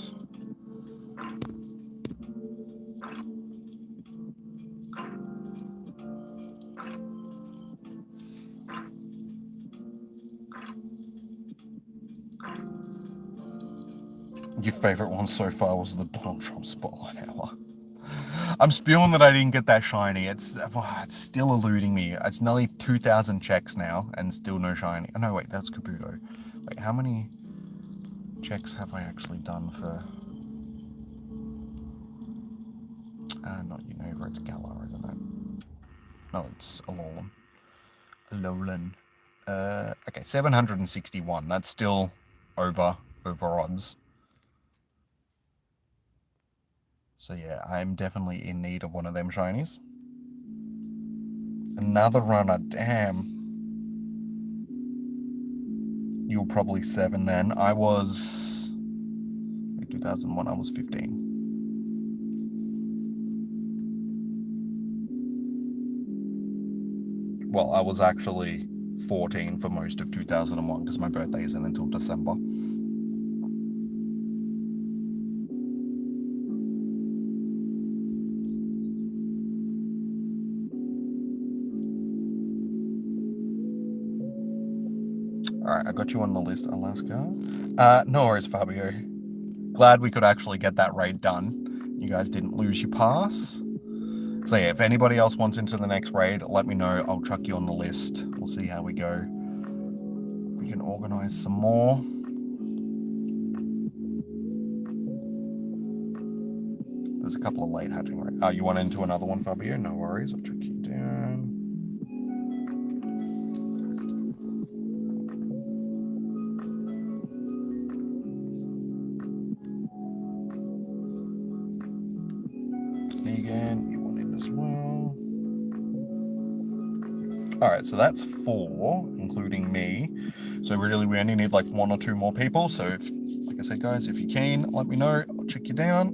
Your favourite one so far was the Donald Trump Spotlight Hour. I'm spewing that I didn't get that shiny. It's still eluding me. It's nearly 2,000 checks now and still no shiny. Oh, no, wait, that's Kabuto. Wait, how many checks have I actually done for... not Unova, it's Galar, isn't it? No, it's Alolan. Okay, 761. That's still over odds. So yeah, I'm definitely in need of one of them shinies. Another runner, damn. You were probably 7 then. I was... 2001, I was 15. Well, I was actually 14 for most of 2001 because my birthday isn't until December. Alright, I got you on the list, Alaska. No worries, Fabio. Glad we could actually get that raid done. You guys didn't lose your pass. So yeah, if anybody else wants into the next raid, let me know. I'll chuck you on the list. We'll see how we go. We can organize some more. There's a couple of late hatching raids. Oh, you want into another one, Fabio? No worries. I'll chuck you down. Alright, so that's 4, including me. So we only need like 1 or 2 more people. So if, like I said, guys, if you're keen, let me know. I'll check you down.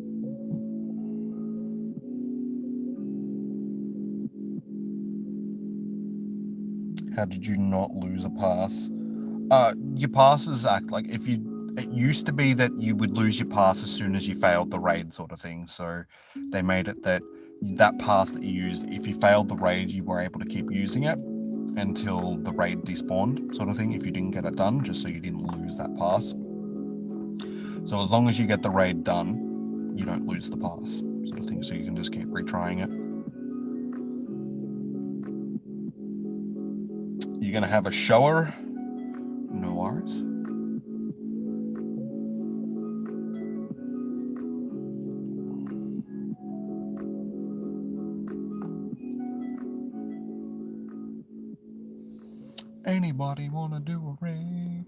How did you not lose a pass? Your passes act like it used to be that you would lose your pass as soon as you failed the raid sort of thing. So they made it that pass that you used, if you failed the raid, you were able to keep using it until the raid despawned sort of thing, if you didn't get it done, just so you didn't lose that pass. So as long as you get the raid done, you don't lose the pass sort of thing, so you can just keep retrying it. You're gonna have a shower? No worries. Anybody wanna do a raid?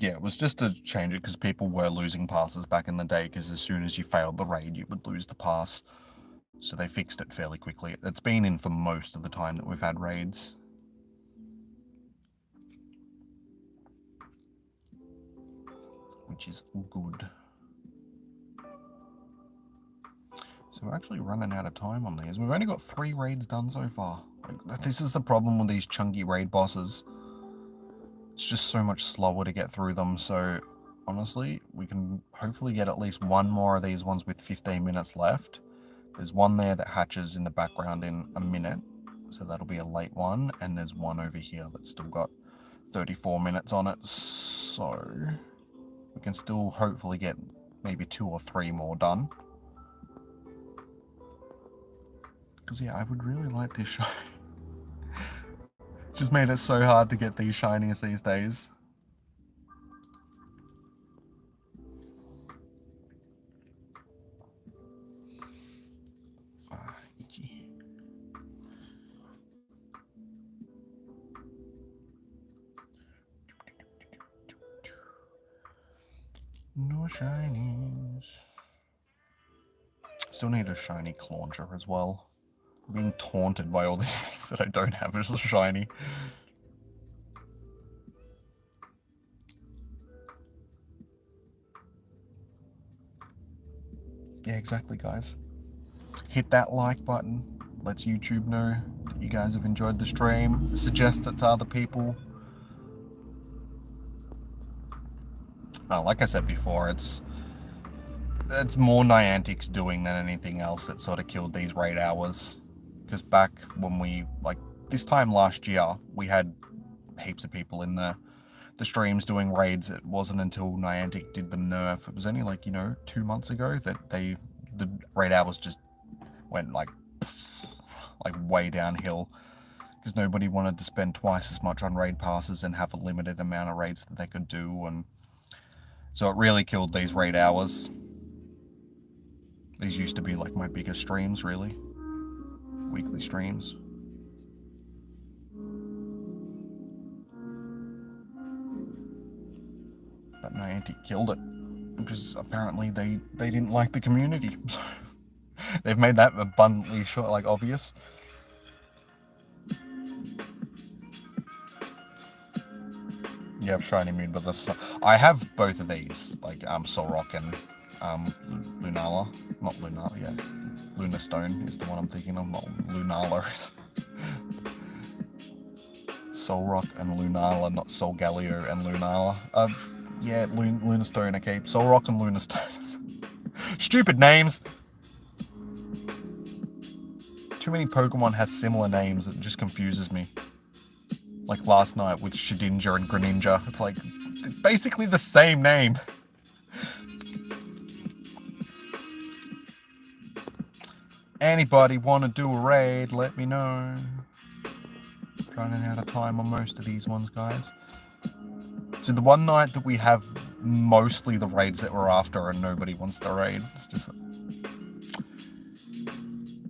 Yeah, it was just to change it because people were losing passes back in the day, because as soon as you failed the raid, you would lose the pass. So they fixed it fairly quickly. It's been in for most of the time that we've had raids. Which is good. So we're actually running out of time on these. We've only got 3 raids done so far. Like, this is the problem with these chunky raid bosses. It's just so much slower to get through them. So honestly, we can hopefully get at least 1 more of these ones with 15 minutes left. There's one there that hatches in the background in a minute, so that'll be a late one. And there's one over here that's still got 34 minutes on it. So we can still hopefully get maybe 2 or 3 more done. Because yeah, I would really like this show. Just made it so hard to get these shinies these days. Itchy. No shinies. Still need a shiny Clauncher as well. I'm being taunted by all these things that I don't have as a shiny. Yeah, exactly, guys. Hit that like button. Lets YouTube know that you guys have enjoyed the stream. Suggest it to other people. Like I said before, it's more Niantic's doing than anything else that sort of killed these raid hours. Because back when we, like, this time last year, we had heaps of people in the streams doing raids. It wasn't until Niantic did the nerf. It was only like, 2 months ago that the raid hours just went like way downhill. Because nobody wanted to spend twice as much on raid passes and have a limited amount of raids that they could do. And so it really killed these raid hours. These used to be like my biggest streams, really. Weekly streams. But Niantic killed it. Because apparently they didn't like the community. They've made that abundantly obvious. You have Shiny Moon, but I have both of these, like Solrock and Lunala. Not Lunala, yeah. Lunastone is the one I'm thinking of, not Lunala. Solrock and Lunala, not Solgaleo and Lunala. Yeah, Lunastone, okay. Solrock and Lunastone. Stupid names! Too many Pokemon have similar names, it just confuses me. Like last night with Shedinja and Greninja. It's like, basically the same name. Anybody want to do a raid, let me know. Running out of time on most of these ones, guys. So the one night that we have mostly the raids that we're after and nobody wants the raid, it's just...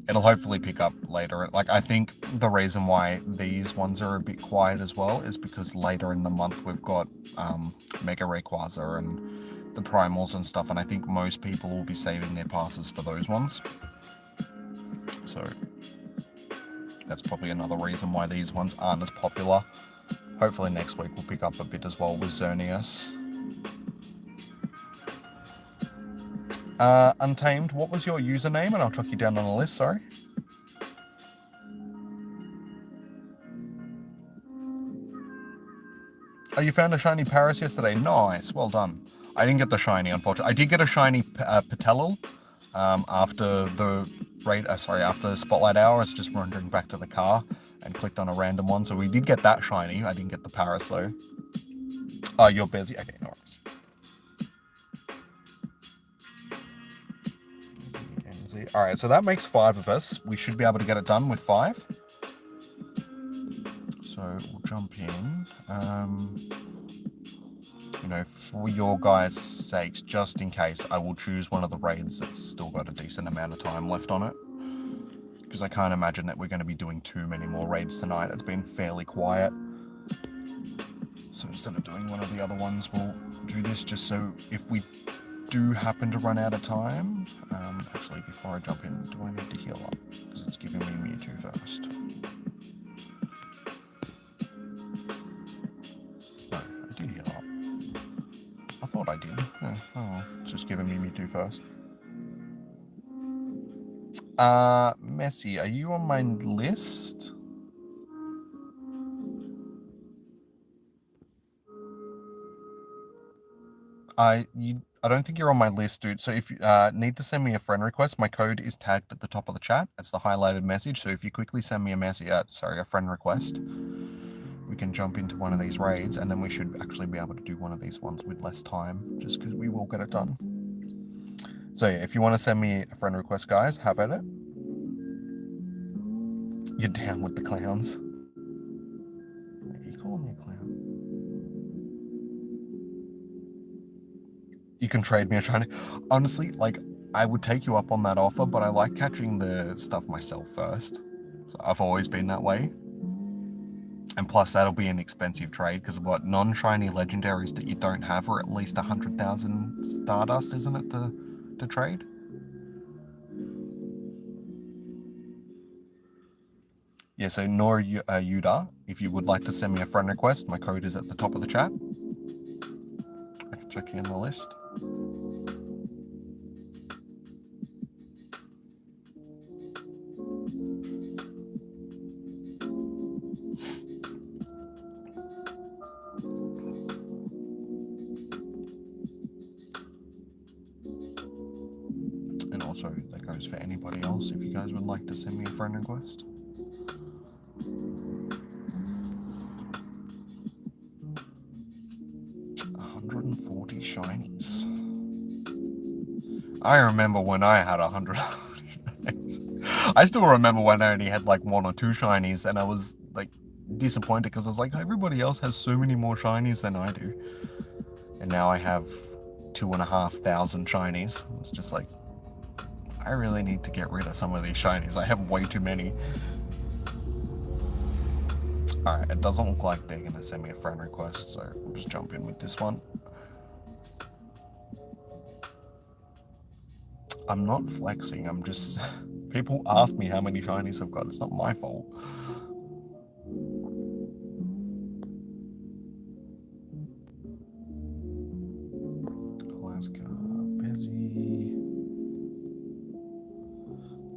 It'll hopefully pick up later. Like, I think the reason why these ones are a bit quiet as well is because later in the month we've got Mega Rayquaza and the primals and stuff, and I think most people will be saving their passes for those ones. So that's probably another reason why these ones aren't as popular. Hopefully next week we'll pick up a bit as well with Xerneas. Untamed, what was your username? And I'll chuck you down on the list, sorry. Oh, you found a shiny Paris yesterday. Nice, well done. I didn't get the shiny, unfortunately. I did get a shiny Patelil after the after the Spotlight Hour. It's just wandering back to the car and clicked on a random one. So we did get that shiny. I didn't get the Paris though. Oh, you're busy. Okay, no worries. All right, so that makes 5 of us. We should be able to get it done with 5. So we'll jump in. You know, for your guys' sakes, just in case, I will choose one of the raids that's still got a decent amount of time left on it. Because I can't imagine that we're going to be doing too many more raids tonight. It's been fairly quiet. So instead of doing one of the other ones, we'll do this just so if we do happen to run out of time. Actually, before I jump in, do I need to heal up? Because it's giving me Mewtwo first. No, I did heal up. I thought I did. Yeah, oh, it's just giving me Mewtwo first. Messi, are you on my list? I don't think you're on my list, dude. So if you need to send me a friend request, my code is tagged at the top of the chat. It's the highlighted message. So if you quickly send me a friend request, we can jump into one of these raids, and then we should actually be able to do one of these ones with less time, just because we will get it done. So yeah, if you want to send me a friend request, guys, have at it. You're down with the clowns. Are you calling me a clown? You can trade me a shiny. Honestly, like, I would take you up on that offer, but I like catching the stuff myself first. So I've always been that way. And plus, that'll be an expensive trade, because what, non-shiny legendaries that you don't have are at least 100,000 Stardust, isn't it, to trade? Yeah, so Nor Yuda, if you would like to send me a friend request, my code is at the top of the chat. I can check you in the list. And also, that goes for anybody else if you guys would like to send me a friend request. Shinies. I remember when I had 100 shinies. I still remember when I only had like 1 or 2 shinies, and I was like disappointed because I was like, everybody else has so many more shinies than I do. And now I have 2,500 shinies. It's just like, I really need to get rid of some of these shinies. I have way too many. Alright, it doesn't look like they're gonna send me a friend request, so we'll just jump in with this one. I'm not flexing, I'm just... People ask me how many shinies I've got, it's not my fault. Alaska, busy...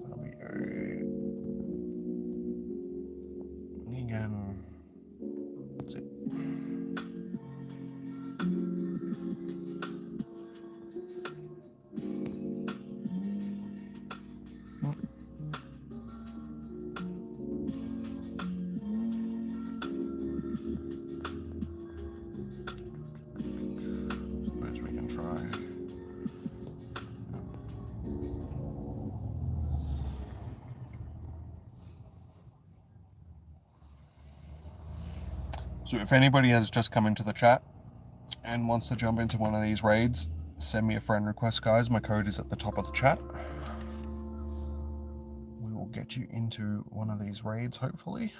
Fabio... Negan... That's it. Suppose we can try. So if anybody has just come into the chat and wants to jump into one of these raids, send me a friend request, guys. My code is at the top of the chat. We will get you into one of these raids, hopefully.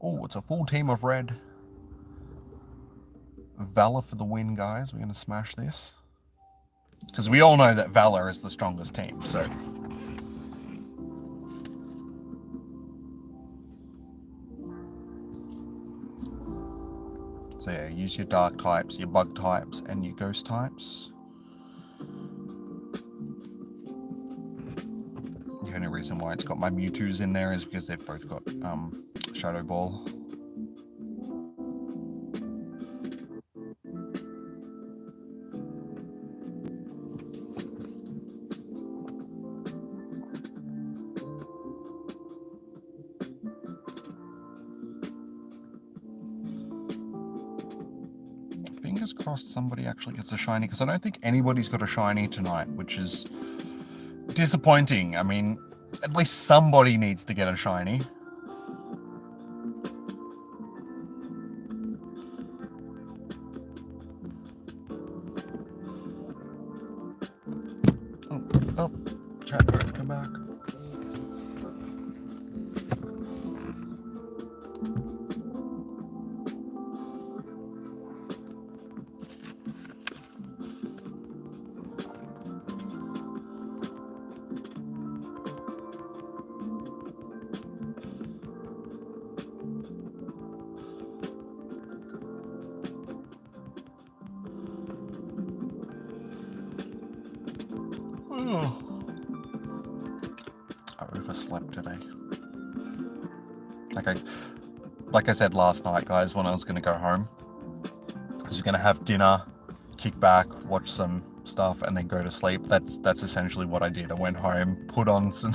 Oh, it's a full team of red. Valor for the win, guys. We're going to smash this. Because we all know that Valor is the strongest team, so... So yeah, use your dark types, your bug types, and your ghost types. The only reason why it's got my Mewtwo's in there is because they've both got Shadow Ball. Fingers crossed somebody actually gets a shiny, because I don't think anybody's got a shiny tonight, which is disappointing. I mean, at least somebody needs to get a shiny. Oh, chat phone, come back. Oh. I overslept today. Like I said last night, guys, when I was going to go home, I was going to have dinner, kick back, watch some stuff, and then go to sleep. That's essentially what I did. I went home, put on some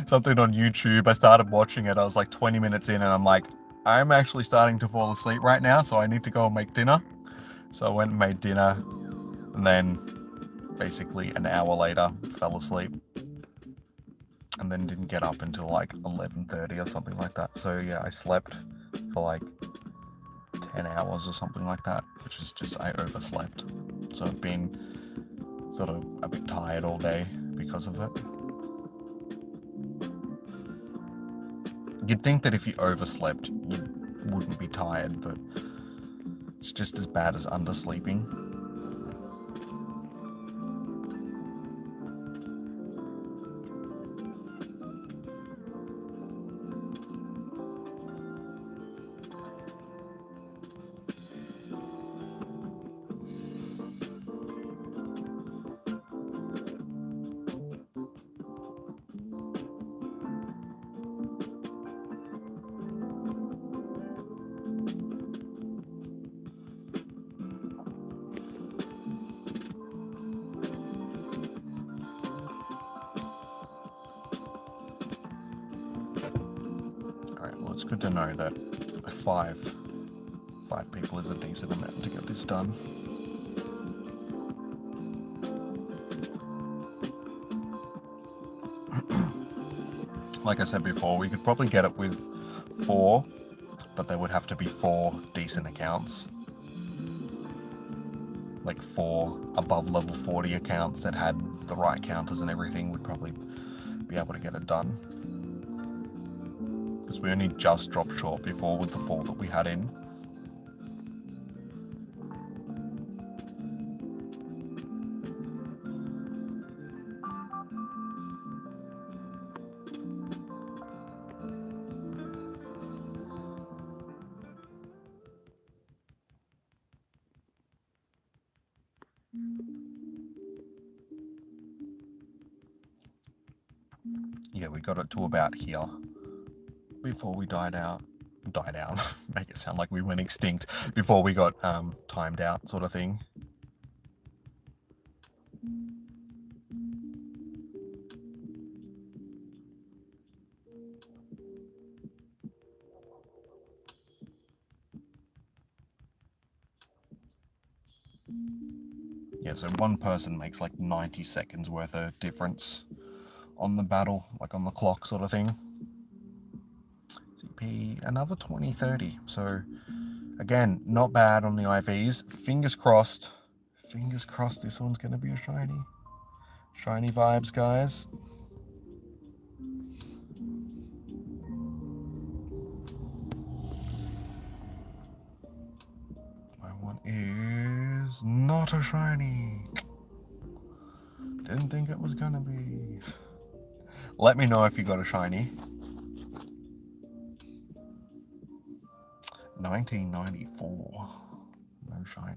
something on YouTube. I started watching it. I was like 20 minutes in, and I'm like, I'm actually starting to fall asleep right now, so I need to go and make dinner. So I went and made dinner, and then basically an hour later, fell asleep. And then didn't get up until like 11:30 or something like that. So yeah, I slept for like 10 hours or something like that, which is just, I overslept. So I've been sort of a bit tired all day because of it. You'd think that if you overslept, you wouldn't be tired, but it's just as bad as undersleeping. It's good to know that five people is a decent amount to get this done. Like I said before, we could probably get it with 4, but there would have to be 4 decent accounts. Like 4 above level 40 accounts that had the right counters and everything would probably be able to get it done. Because we only just dropped short before with the 4 that we had in. Yeah, we got it to about here before we died out, make it sound like we went extinct, before we got timed out sort of thing. Yeah, so one person makes like 90 seconds worth of difference on the battle, like on the clock sort of thing. CP, another 20-30. So again, not bad on the IVs. Fingers crossed this one's going to be a shiny. Shiny vibes, guys. My one Not a shiny. Didn't think it was gonna be. Let me know if you got a shiny. 1994. No shiny.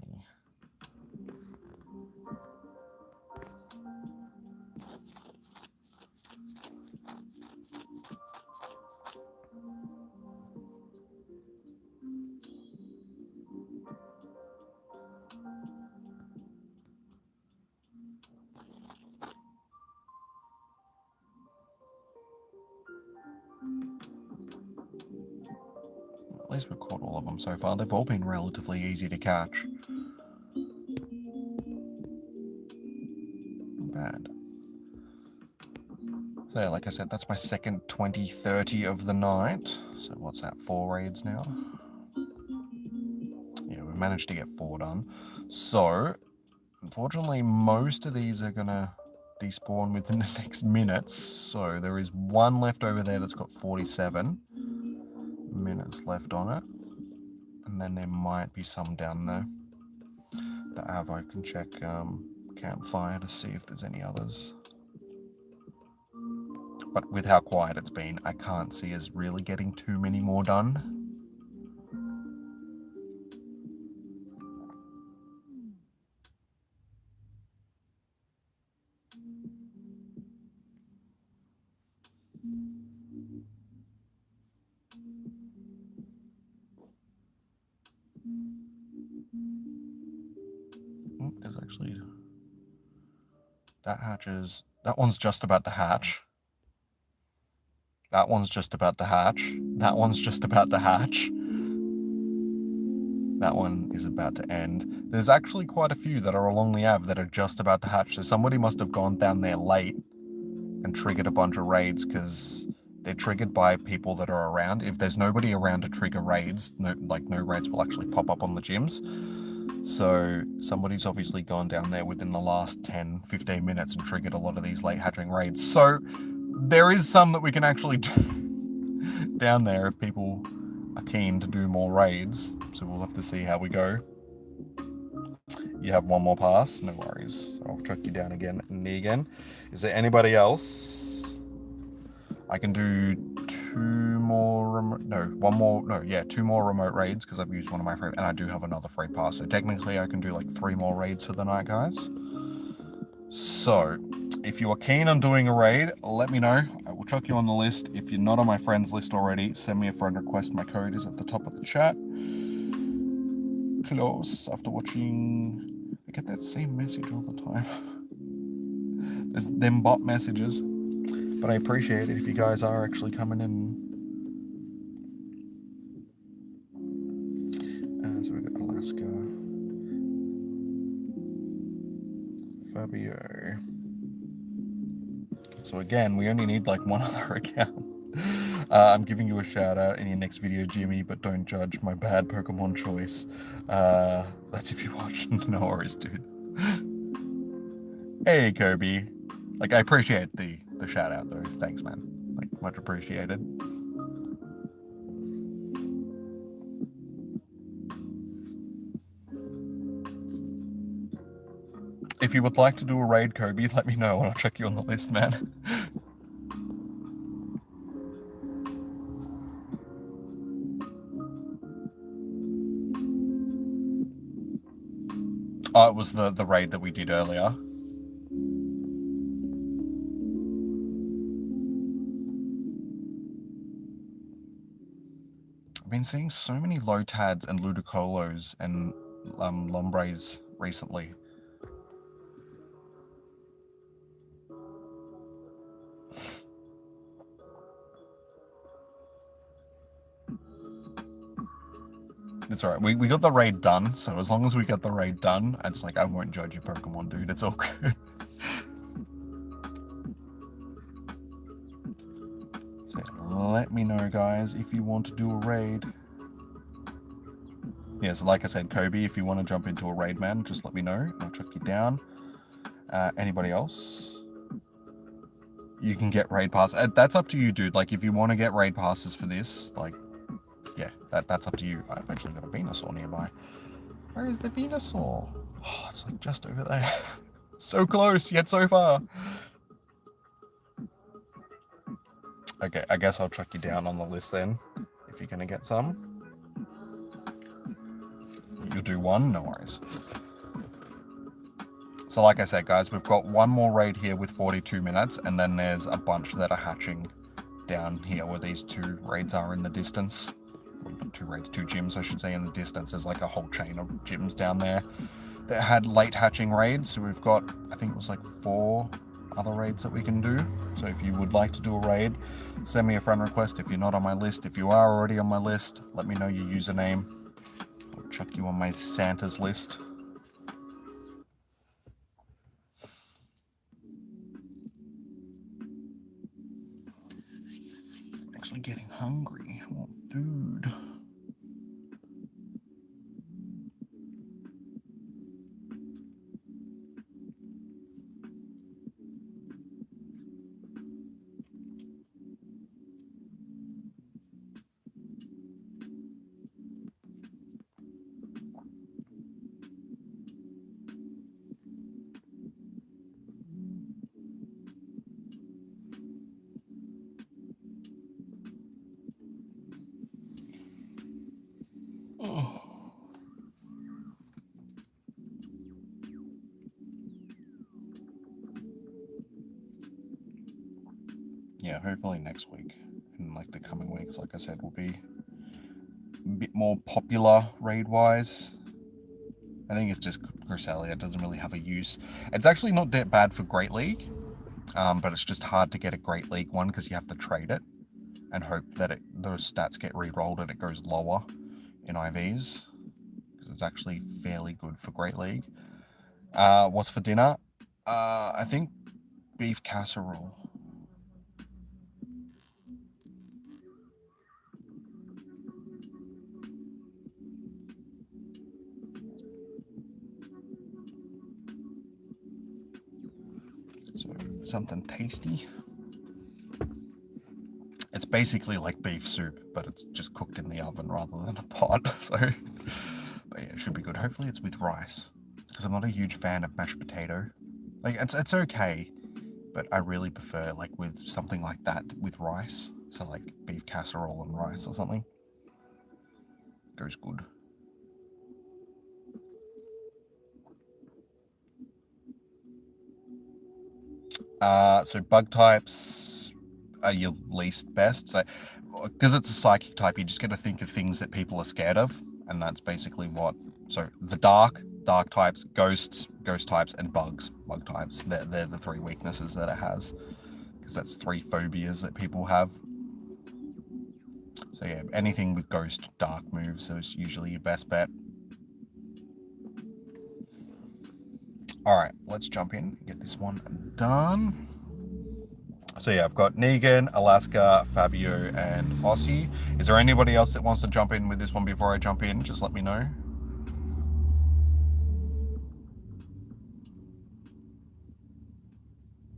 At least we've caught all of them so far. They've all been relatively easy to catch. Not bad. So yeah, like I said, that's my second 20-30 of the night. So what's that, 4 raids now? Yeah, we managed to get 4 done. So, unfortunately, most of these are gonna despawn within the next minutes. So there is one left over there that's got 47 minutes left on it. And then there might be some down there that I can check Campfire to see if there's any others. But with how quiet it's been, I can't see us really getting too many more done. There's actually... That hatches... That one's just about to hatch. That one's just about to hatch. That one's just about to hatch. That one is about to end. There's actually quite a few that are along the Ave that are just about to hatch. So somebody must have gone down there late and triggered a bunch of raids because they're triggered by people that are around. If there's nobody around to trigger raids, no raids will actually pop up on the gyms. So somebody's obviously gone down there within the last 10-15 minutes and triggered a lot of these late hatching raids. So there is some that we can actually do down there if people are keen to do more raids. So we'll have to see how we go. You have one more pass, no worries. I'll chuck you down again and again. Is there anybody else? I can do 2 more remote, no, 2 more remote raids because I've used one of my free, and I do have another free pass. So technically I can do like 3 more raids for the night, guys. So if you are keen on doing a raid, let me know. I will chuck you on the list. If you're not on my friends list already, send me a friend request. My code is at the top of the chat. Close after watching. I get that same message all the time. There's them bot messages. But I appreciate it if you guys are actually coming in. So we've got Alaska. Fabio. So again, we only need like one other account. I'm giving you a shout out in your next video, Jimmy, but don't judge my bad Pokemon choice. That's if you watch. No worries, dude. Hey, Kobe. Like, I appreciate the shout out though. Thanks, man. Like, much appreciated. If you would like to do a raid, Kobe, let me know and I'll check you on the list, man. Oh, it was the raid that we did earlier. I've been seeing so many Lotads and Ludicolos and Lombres recently. It's alright, we got the raid done, so as long as we get the raid done, it's like, I won't judge your Pokemon, dude, it's all good. So let me know, guys, if you want to do a raid. Yeah, so like I said, Kobe, if you want to jump into a raid, man, just let me know, I'll chuck you down. Anybody else? You can get raid pass. That's up to you, dude. Like, if you want to get raid passes for this, like, yeah, that's up to you. I've actually got a Venusaur nearby. Where is the Venusaur? Oh, it's like just over there. So close, yet so far. Okay, I guess I'll chuck you down on the list then, if you're gonna get some. You'll do one, no worries. So like I said, guys, we've got one more raid here with 42 minutes, and then there's a bunch that are hatching down here where these 2 raids are in the distance. Well, not 2 raids, 2 gyms, I should say, in the distance. There's like a whole chain of gyms down there that had late hatching raids. So we've got, I think it was like 4 other raids that we can do. So if you would like to do a raid, send me a friend request. If you're not on my list, if you are already on my list, let me know your username. I'll chuck you on my Santa's list. I'm actually getting hungry. I want food. Oh. Yeah, hopefully next week and like the coming weeks, like I said, will be a bit more popular raid-wise. I think it's just Cresselia doesn't really have a use. It's actually not that bad for Great League, but it's just hard to get a Great League one because you have to trade it and hope that those stats get re-rolled and it goes lower in IVs, because it's actually fairly good for Great League. What's for dinner? I think beef casserole. So something tasty. It's basically like beef soup, but it's just cooked in the oven rather than a pot. So, but yeah, it should be good. Hopefully it's with rice, because I'm not a huge fan of mashed potato. Like it's okay, but I really prefer like with something like that with rice. So like beef casserole and rice or something. Goes good. So bug types are your least best. So because it's a psychic type, you just got to think of things that people are scared of, and that's basically what. So the dark types, ghosts, ghost types, and bugs, bug types. They're the 3 weaknesses that it has, because that's 3 phobias that people have. So yeah, anything with ghost, dark moves is usually your best bet. All right, let's jump in and get this one done. So yeah, I've got Negan, Alaska, Fabio, and Aussie. Is there anybody else that wants to jump in with this one before I jump in? Just let me know.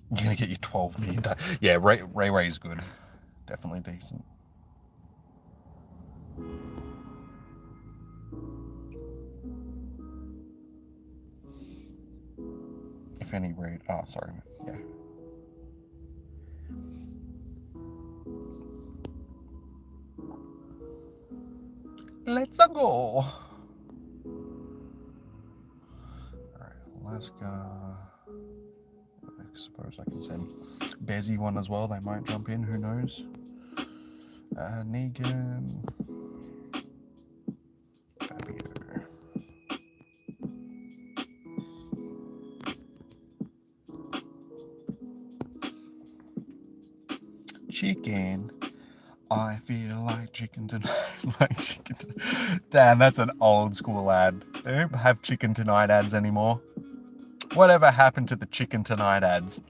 You're gonna get your 12 million. Yeah, Ray is good. Definitely decent. If any raid. Oh, sorry. Yeah. Let's go. Alright, Alaska. I suppose I can send Bezzy one as well. They might jump in, who knows. Negan. Fabio. Chicken. I feel like chicken tonight. Like chicken tonight. Damn, that's an old school ad. They don't have chicken tonight ads anymore. Whatever happened to the chicken tonight ads?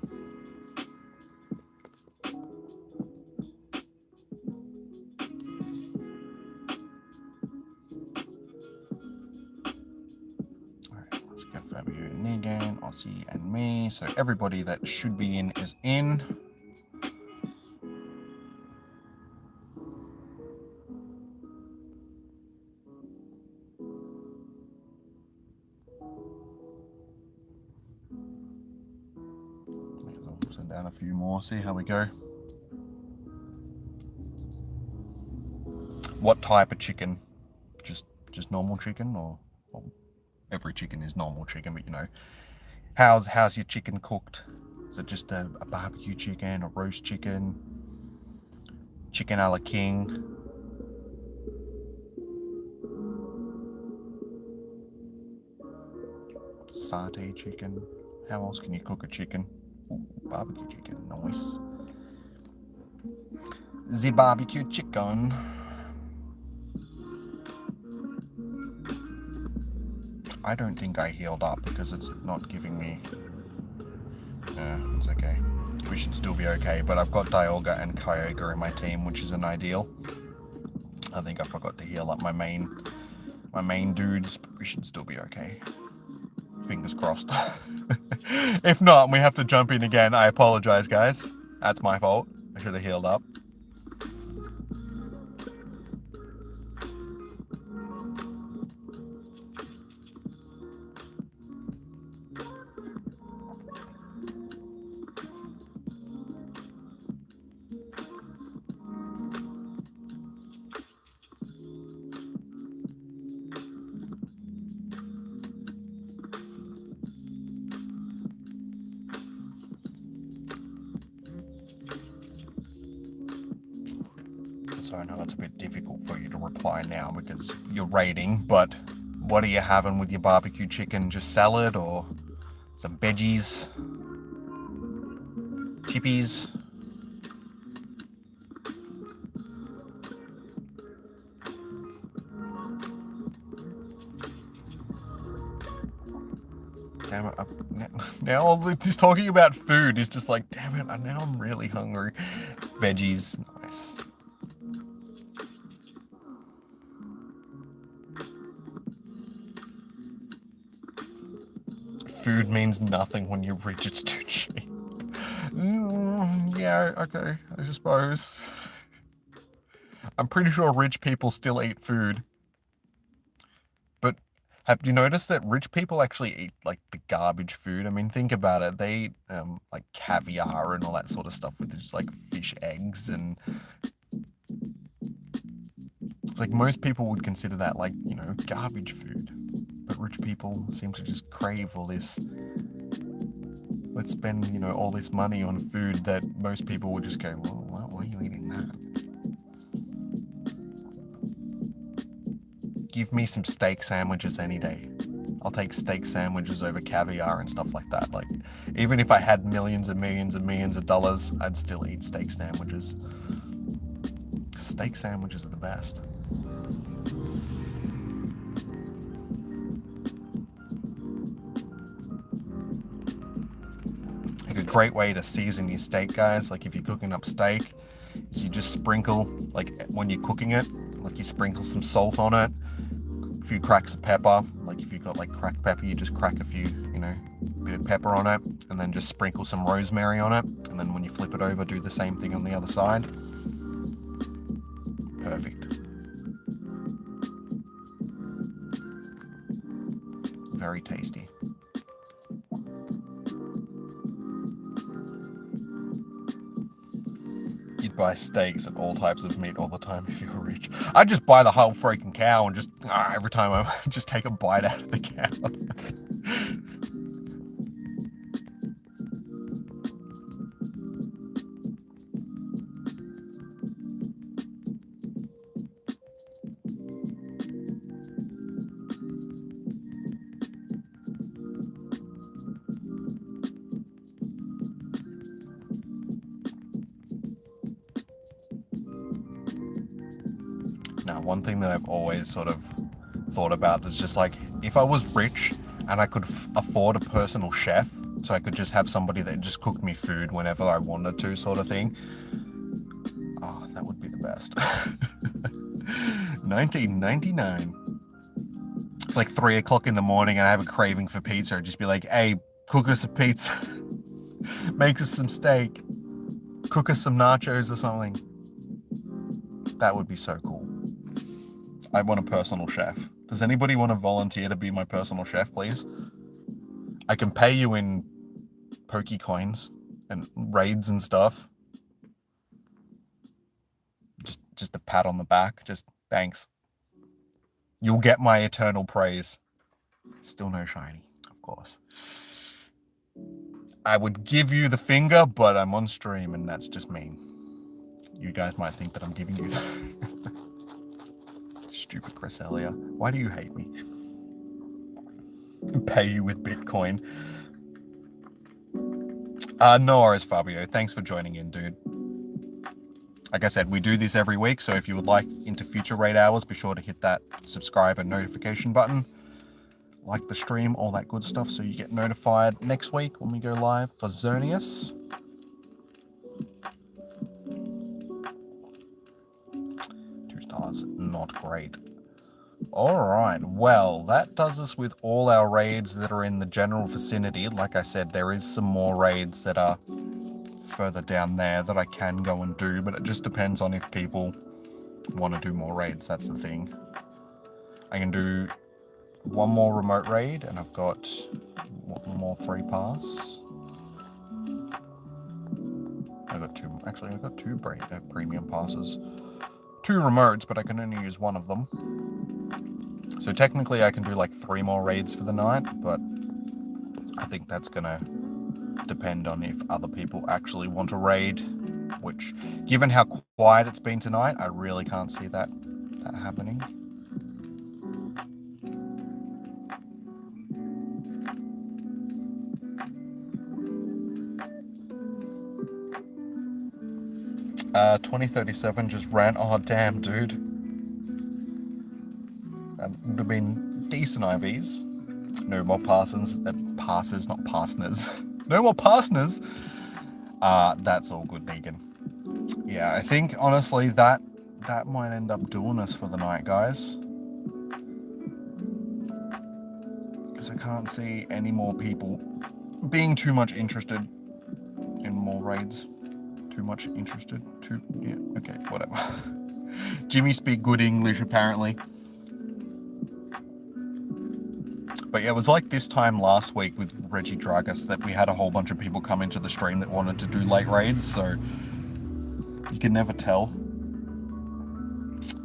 Alright, let's get Fabio, Negan, Aussie, and me. So everybody that should be in is in. down a few more, see how we go. What type of chicken? Just normal chicken, or well, every chicken is normal chicken, but you know, how's your chicken cooked? Is it just a barbecue chicken, a roast chicken, chicken a la king? Satay chicken. How else can you cook a chicken? Ooh, barbecue chicken, nice. The barbecue chicken. I don't think I healed up because it's not giving me... Yeah, it's okay. We should still be okay, but I've got Dialga and Kyogre in my team, which isn't ideal. I think I forgot to heal up my main dudes, but we should still be okay. Fingers crossed. If not, we have to jump in again. I apologize, guys. That's my fault. I should have healed up. So I know it's a bit difficult for you to reply now because you're raiding, but what are you having with your barbecue chicken? Just salad or some veggies? Chippies? Damn it, now all this talking about food is just like, damn it, now I'm really hungry. Veggies, nice. Food means nothing when you're rich, it's too cheap. Yeah, okay, I suppose. I'm pretty sure rich people still eat food. But have you noticed that rich people actually eat like the garbage food? I mean, think about it. They eat like caviar and all that sort of stuff with just like fish eggs, and it's like most people would consider that like, you know, garbage food. But rich people seem to just crave all this. Let's spend, you know, all this money on food that most people would just go, well, why are you eating that? Give me some steak sandwiches any day. I'll take steak sandwiches over caviar and stuff like that. Like, even if I had millions and millions and millions of dollars, I'd still eat steak sandwiches. Steak sandwiches are the best. Like a great way to season your steak, guys, like if you're cooking up steak, is you just sprinkle, like when you're cooking it, like you sprinkle some salt on it, a few cracks of pepper. Like if you've got like cracked pepper, you just crack a few, you know, bit of pepper on it, and then just sprinkle some rosemary on it, and then when you flip it over, do the same thing on the other side. Perfect. Very tasty. You'd buy steaks and all types of meat all the time if you were rich. I'd just buy the whole freaking cow and just every time I just take a bite out of the cow. Now, one thing that I've always sort of thought about is just like, if I was rich and I could afford a personal chef, so I could just have somebody that just cooked me food whenever I wanted to, sort of thing. Oh, that would be the best. 1999. It's like 3 o'clock in the morning and I have a craving for pizza. I'd just be like, hey, cook us a pizza. Make us some steak. Cook us some nachos or something. That would be so cool. I want a personal chef. Does anybody want to volunteer to be my personal chef, please? I can pay you in Pokecoins and raids and stuff. Just a pat on the back. Just thanks. You'll get my eternal praise. Still no shiny, of course. I would give you the finger, but I'm on stream and that's just mean. You guys might think that I'm giving you the... Stupid Cresselia. Why do you hate me? Pay you with Bitcoin. No worries, Fabio. Thanks for joining in, dude. Like I said, we do this every week, so if you would like into future raid hours, be sure to hit that subscribe and notification button. Like the stream, all that good stuff, so you get notified next week when we go live for Xerneas. 2 stars, not great. Alright, well, that does us with all our raids that are in the general vicinity. Like I said, there is some more raids that are further down there that I can go and do, but it just depends on if people want to do more raids. That's the thing. I can do one more remote raid and I've got one more free pass. I got two, actually I got 2 premium passes. 2 remotes, but I can only use one of them. So technically I can do like 3 more raids for the night, but I think that's gonna depend on if other people actually want to raid, which, given how quiet it's been tonight, I really can't see that happening. Uh, 2037 just ran. Oh damn, dude. That would have been decent IVs. No more passes, not partners. No more partners. That's all good, Negan. Yeah, I think honestly that might end up doing us for the night, guys. Because I can't see any more people being too much interested in more raids. Too much interested? Yeah, okay, whatever. Jimmy speak good English, apparently. But yeah, it was like this time last week with Reggie Dragus that we had a whole bunch of people come into the stream that wanted to do late raids, so you can never tell.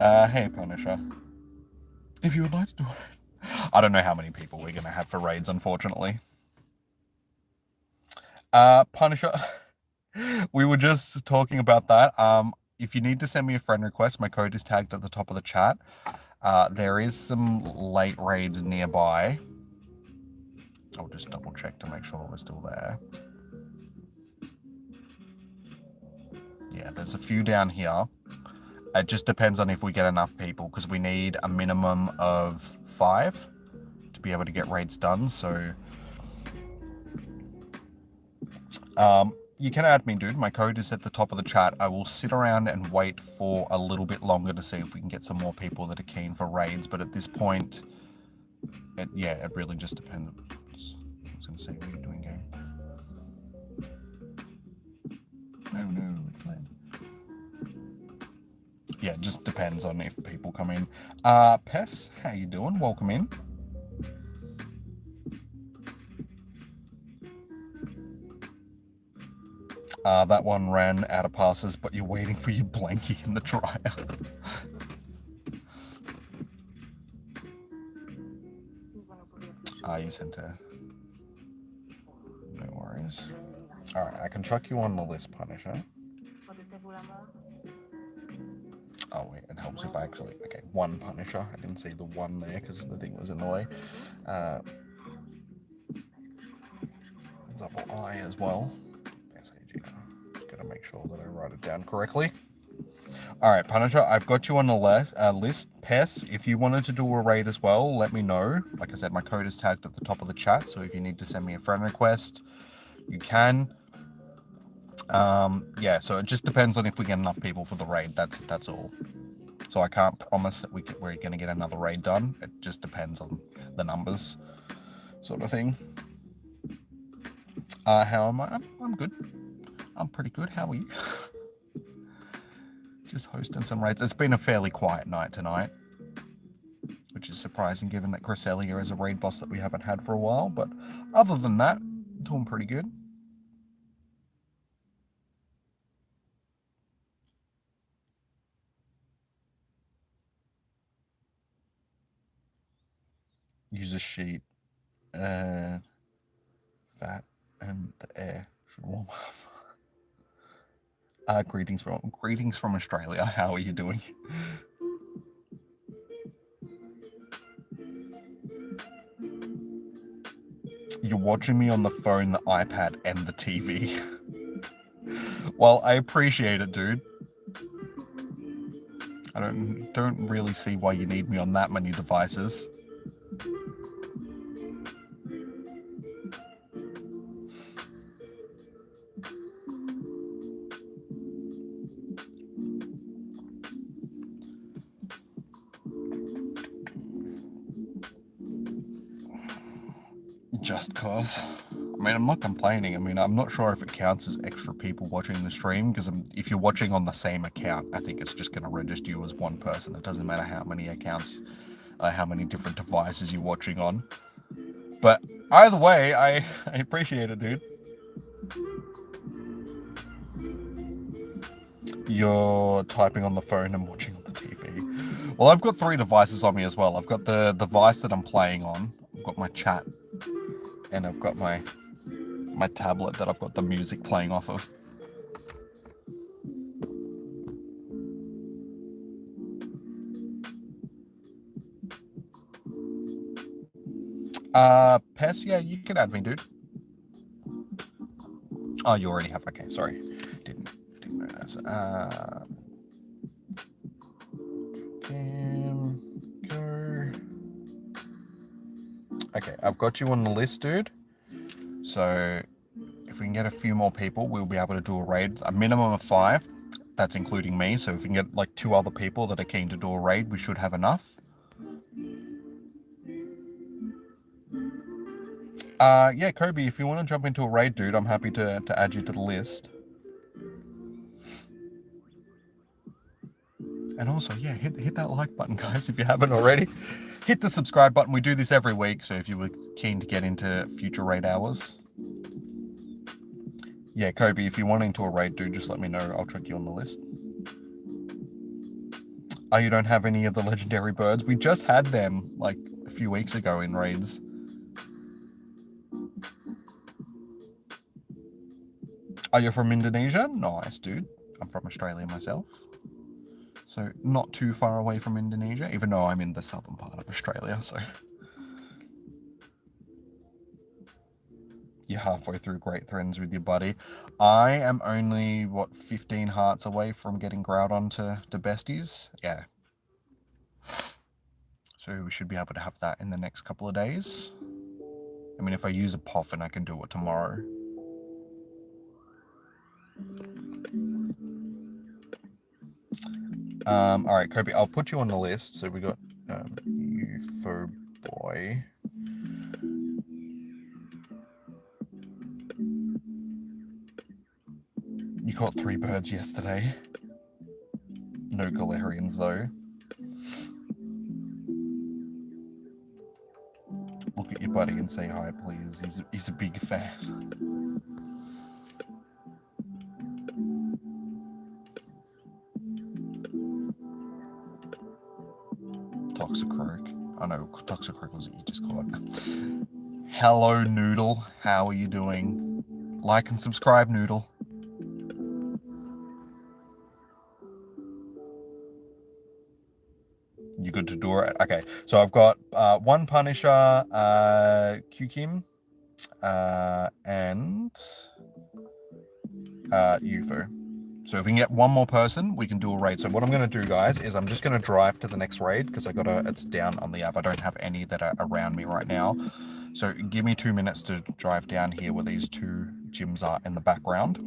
Hey Punisher. If you would like to do it. I don't know how many people we're gonna have for raids, unfortunately. Punisher, we were just talking about that. If you need to send me a friend request, my code is tagged at the top of the chat. There is some late raids nearby. I'll just double check to make sure we're still there. Yeah, there's a few down here. It just depends on if we get enough people, because we need a minimum of 5 to be able to get raids done, so... you can add me, dude. My code is at the top of the chat. I will sit around and wait for a little bit longer to see if we can get some more people that are keen for raids, but at this point, it really just depends. I was going to say, what are you doing, game? No, it's playing. Yeah, it just depends on if people come in. Pess, how you doing? Welcome in. That one ran out of passes, but you're waiting for your blankie in the dryer. You sent her. No worries. Alright, I can chuck you on the list, Punisher. Oh wait, it helps if I actually... Okay, 1 Punisher. I didn't see the 1 there because the thing was in the way. Double I as well. Just gotta make sure that I write it down correctly. Alright, Punisher, I've got you on the list. Pess, if you wanted to do a raid as well, let me know. Like I said, my code is tagged at the top of the chat, so if you need to send me a friend request, you can. Yeah, so it just depends on if we get enough people for the raid. That's all. So I can't promise that we're going to get another raid done. It just depends on the numbers, sort of thing. How am I? I'm good. I'm pretty good. How are you? Just hosting some raids. It's been a fairly quiet night tonight, which is surprising given that Cresselia is a raid boss that we haven't had for a while. But other than that, doing pretty good. User sheet. Fat and the air should warm up. Greetings from Australia. How are you doing? You're watching me on the phone, the iPad, and the TV. Well, I appreciate it, dude. I don't really see why you need me on that many devices. Just cause. I mean, I'm not complaining. I mean, I'm not sure if it counts as extra people watching the stream, because if you're watching on the same account, I think it's just going to register you as one person. It doesn't matter how many accounts, how many different devices you're watching on. But either way, I appreciate it, dude. You're typing on the phone and watching on the TV. Well, I've got 3 devices on me as well. I've got the device that I'm playing on. I've got my chat. And I've got my tablet that I've got the music playing off of. Pess, yeah, you can add me, dude. Oh, you already have. Okay, sorry. Didn't notice. Go. Okay, I've got you on the list, dude. So if we can get a few more people, we'll be able to do a raid. A minimum of 5. That's including me. So if we can get like 2 other people that are keen to do a raid, we should have enough. Yeah, Kobe, if you want to jump into a raid, dude, I'm happy to add you to the list. And also, yeah, hit that like button, guys, if you haven't already. Hit the subscribe button. We do this every week, so if you were keen to get into future raid hours. Yeah, Kobe, if you're wanting to a raid, dude, just let me know. I'll check you on the list. Oh, you don't have any of the legendary birds? We just had them, like, a few weeks ago in raids. Oh, you're from Indonesia? Nice, dude. I'm from Australia myself. So, not too far away from Indonesia, even though I'm in the southern part of Australia, so... You're halfway through Great Threads with your buddy. I am only, 15 hearts away from getting Groudon to besties? Yeah. So we should be able to have that in the next couple of days. I mean, if I use a Poffin, I can do it tomorrow. Alright, Kobe, I'll put you on the list. So we got UFO Boy. You caught 3 birds yesterday. No Galarians, though. Look at your buddy and say hi, please. He's a big fan. Toxicroak. I know Toxicroak was what you just caught. Hello, Noodle. How are you doing? Like and subscribe, Noodle. You good to do it? Okay, so I've got 1 Punisher, Q-Kim, and UFO. So if we can get 1 more person, we can do a raid. So what I'm going to do, guys, is I'm just going to drive to the next raid, because it's down on the app. I don't have any that are around me right now. So give me 2 minutes to drive down here where these 2 gyms are in the background.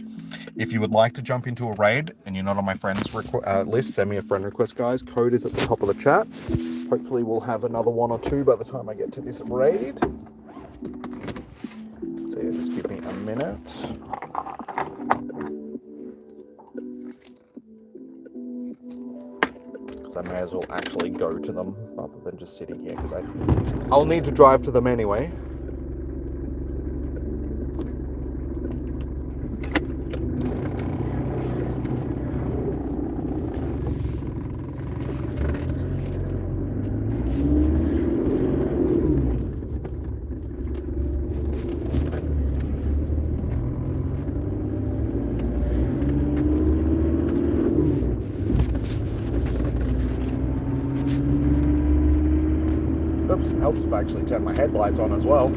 If you would like to jump into a raid and you're not on my friends list, send me a friend request, guys. Code is at the top of the chat. Hopefully we'll have another 1 or 2 by the time I get to this raid. So yeah, just give me a minute. Because I may as well actually go to them rather than just sitting here, because I'll need to drive to them anyway. Oops, helps if I actually turn my headlights on as well.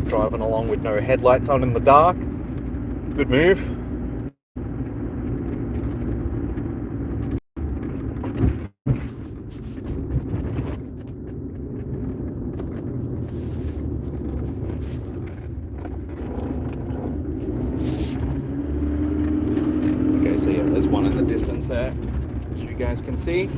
Driving along with no headlights on in the dark. Good move. Okay, so yeah, there's one in the distance there, as you guys can see.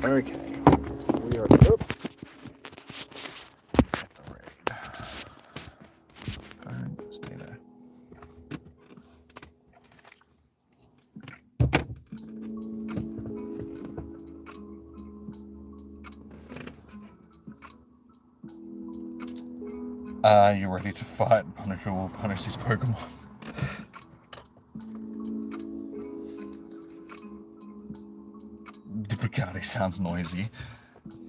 Okay, we are up. At the raid. Phone, stay there. Are you ready to fight? Punisher will punish these Pokemon. The Bugatti sounds noisy.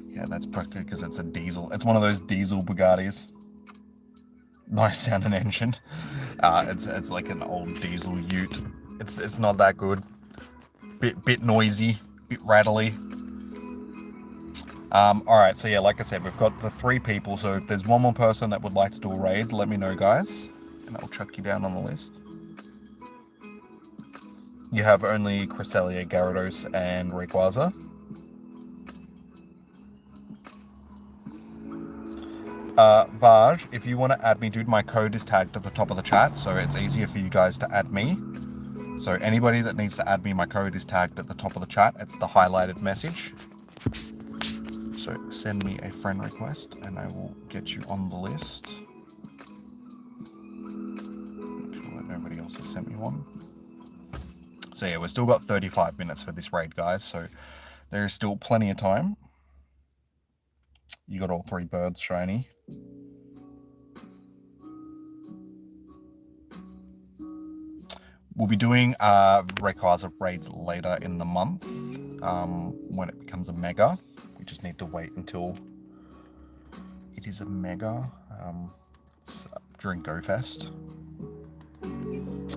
Yeah, that's probably because it's a diesel. It's one of those diesel Bugattis. Nice sounding engine. It's like an old diesel ute. It's not that good. Bit noisy, bit rattly. Alright, so yeah, like I said, we've got the 3 people, so if there's one more person that would like to do a raid, let me know, guys, and I'll chuck you down on the list. You have only Cresselia, Gyarados, and Rayquaza. Vaj, if you want to add me, dude, my code is tagged at the top of the chat, so it's easier for you guys to add me. So anybody that needs to add me, my code is tagged at the top of the chat. It's the highlighted message. So send me a friend request and I will get you on the list. Make sure that nobody else has sent me one. So yeah, we've still got 35 minutes for this raid, guys, so there is still plenty of time. You got all 3 birds shiny. We'll be doing Rayquaza raids later in the month when it becomes a mega. We just need to wait until it is a mega. It's during GoFest.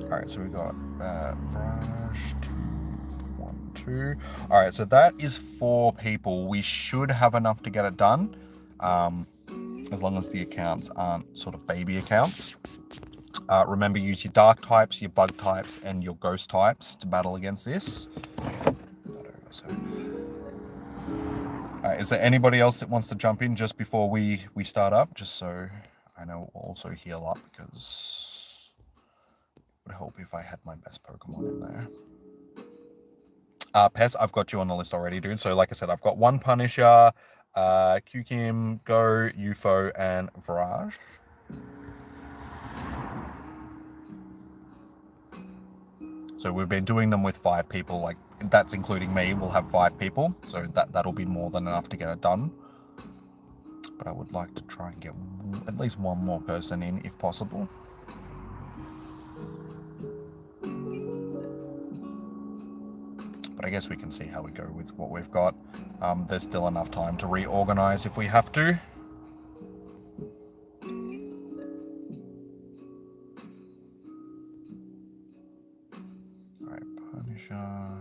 Alright, so we got Virage 2, 1, 2. Alright, so that is 4 people. We should have enough to get it done. As long as the accounts aren't sort of baby accounts. Remember, use your dark types, your bug types, and your ghost types to battle against this. Is there anybody else that wants to jump in just before we start up? Just so I know we'll also heal up, because it would help if I had my best Pokemon in there. Pez, I've got you on the list already, dude. So like I said, I've got 1 Punisher, Q-Kim, Go, UFO, and Virage. So we've been doing them with 5 people, like that's including me. We'll have 5 people, so that'll be more than enough to get it done. But I would like to try and get at least 1 more person in if possible. But I guess we can see how we go with what we've got. There's still enough time to reorganize if we have to. Alright, Punisher.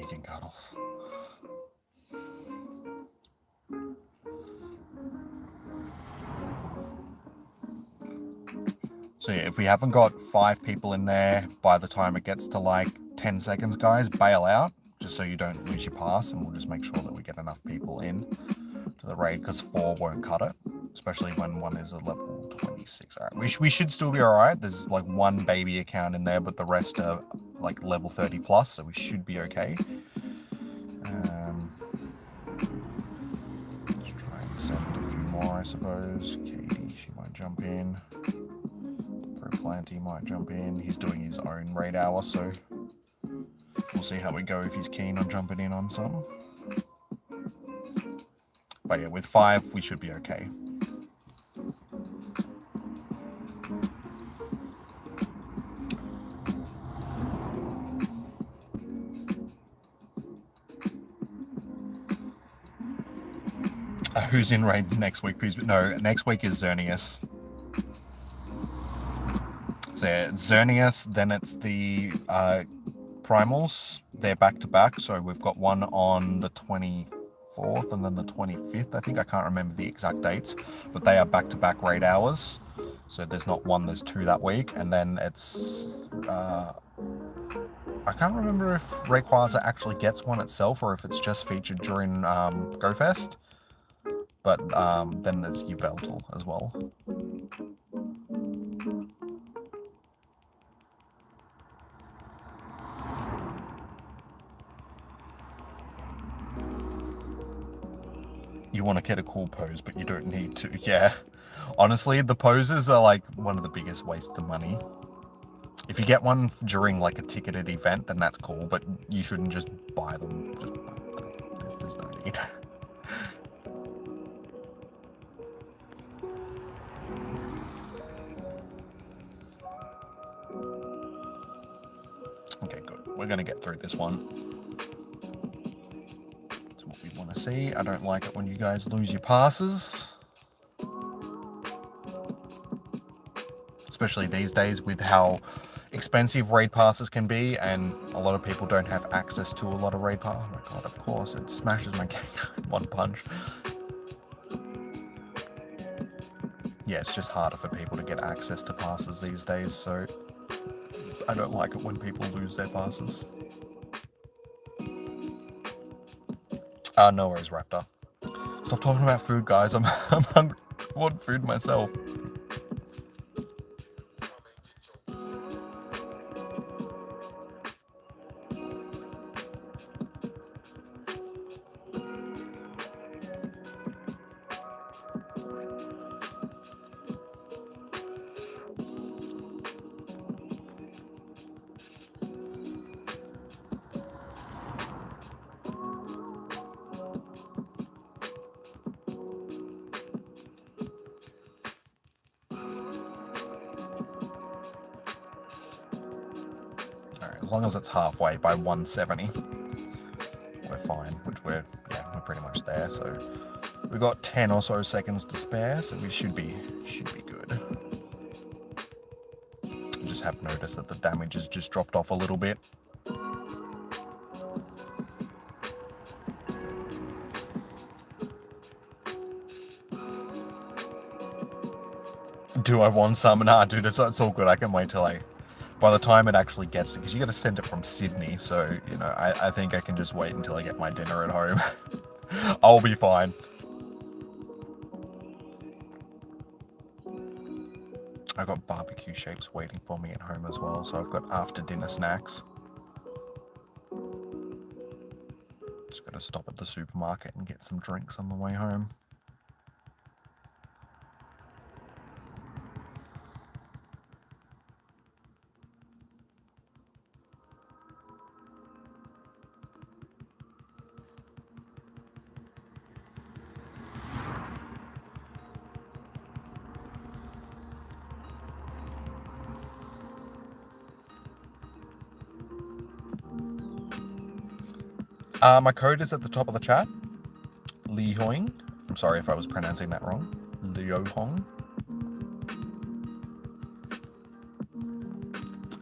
chicken cuddles. So yeah, if we haven't got 5 people in there by the time it gets to like 10 seconds, guys, bail out, just so you don't lose your pass, and we'll just make sure that we get enough people in to the raid, because 4 won't cut it, especially when one is a level 26. All right, we should still be all right. There's like 1 baby account in there, but the rest are like level 30 plus, so we should be okay. Let's try and send a few more, I suppose. Katie, she might jump in. Planty might jump in. He's doing his own raid hour, so we'll see how we go if he's keen on jumping in on some. But yeah, with 5, we should be okay. Who's in raids next week, please? No, next week is Xerneas. So yeah, Xerneas, then it's the primals. They're back to back, so we've got one on the 24th and then the 25th. I think I can't remember the exact dates, but they are back to back raid hours. So there's not 1, there's 2 that week, and then it's I can't remember if Rayquaza actually gets one itself or if it's just featured during GoFest. But then there's Yveltal as well. You want to get a cool pose, but you don't need to. Yeah. Honestly, the poses are like one of the biggest wastes of money. If you get one during like a ticketed event, then that's cool, but you shouldn't just buy them. Just buy them. There's no need. Okay, good. We're going to get through this one. That's what we want to see. I don't like it when you guys lose your passes. Especially these days with how expensive raid passes can be, and a lot of people don't have access to a lot of raid passes. Oh my god, of course, it smashes my game in one punch. Yeah, it's just harder for people to get access to passes these days, so I don't like it when people lose their passes. No worries, Raptor. Stop talking about food, guys. I'm hungry. I want food myself. As long as it's halfway by 170, we're fine, which we're pretty much there. So we've got 10 or so seconds to spare, so we should be good. I just have noticed that the damage has just dropped off a little bit. Do I want some? Nah, dude, it's all good. I can wait till by the time it actually gets it, because you got to send it from Sydney, so, you know, I think I can just wait until I get my dinner at home. I'll be fine. I got barbecue shapes waiting for me at home as well, so I've got after dinner snacks. Just got to stop at the supermarket and get some drinks on the way home. My code is at the top of the chat. Li Hoing. I'm sorry if I was pronouncing that wrong. Leo Hong.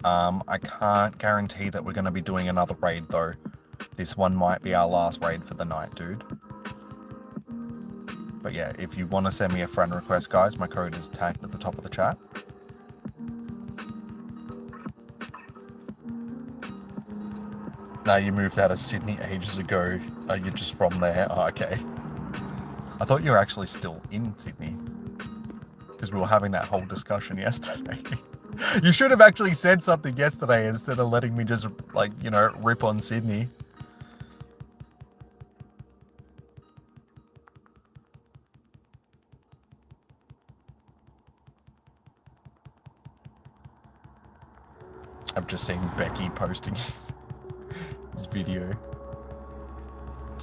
I can't guarantee that we're going to be doing another raid though. This one might be our last raid for the night, dude. But yeah, if you want to send me a friend request, guys, my code is tagged at the top of the chat. No, you moved out of Sydney ages ago. You're just from there? Oh, okay. I thought you were actually still in Sydney. Because we were having that whole discussion yesterday. You should have actually said something yesterday instead of letting me just, like, you know, rip on Sydney. I've just seen Becky posting this video.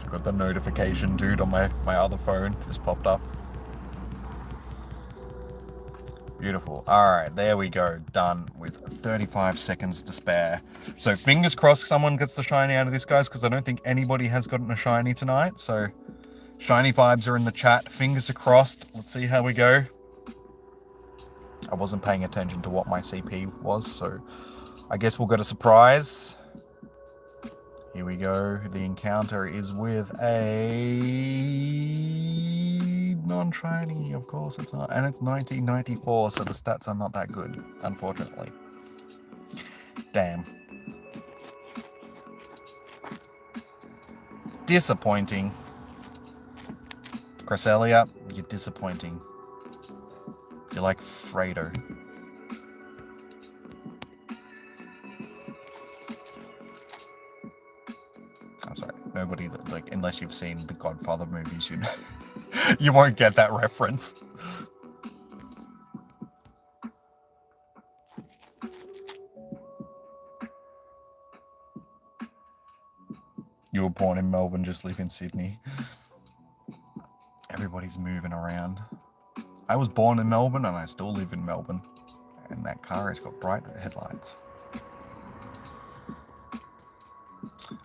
I got the notification, dude, on my other phone. Just popped up. Beautiful. Alright, there we go. Done with 35 seconds to spare. So fingers crossed someone gets the shiny out of this, guys, because I don't think anybody has gotten a shiny tonight. So shiny vibes are in the chat. Fingers are crossed. Let's see how we go. I wasn't paying attention to what my CP was, so I guess we'll get a surprise. Here we go. The encounter is with a non-shiny, of course it's not. And it's 1994, so the stats are not that good, unfortunately. Damn. Disappointing. Cresselia, you're disappointing. You're like Fredo. I'm sorry, nobody that, like, unless you've seen the Godfather movies, you know, you won't get that reference. You were born in Melbourne, just live in Sydney. Everybody's moving around. I was born in Melbourne and I still live in Melbourne. And that car has got bright headlights.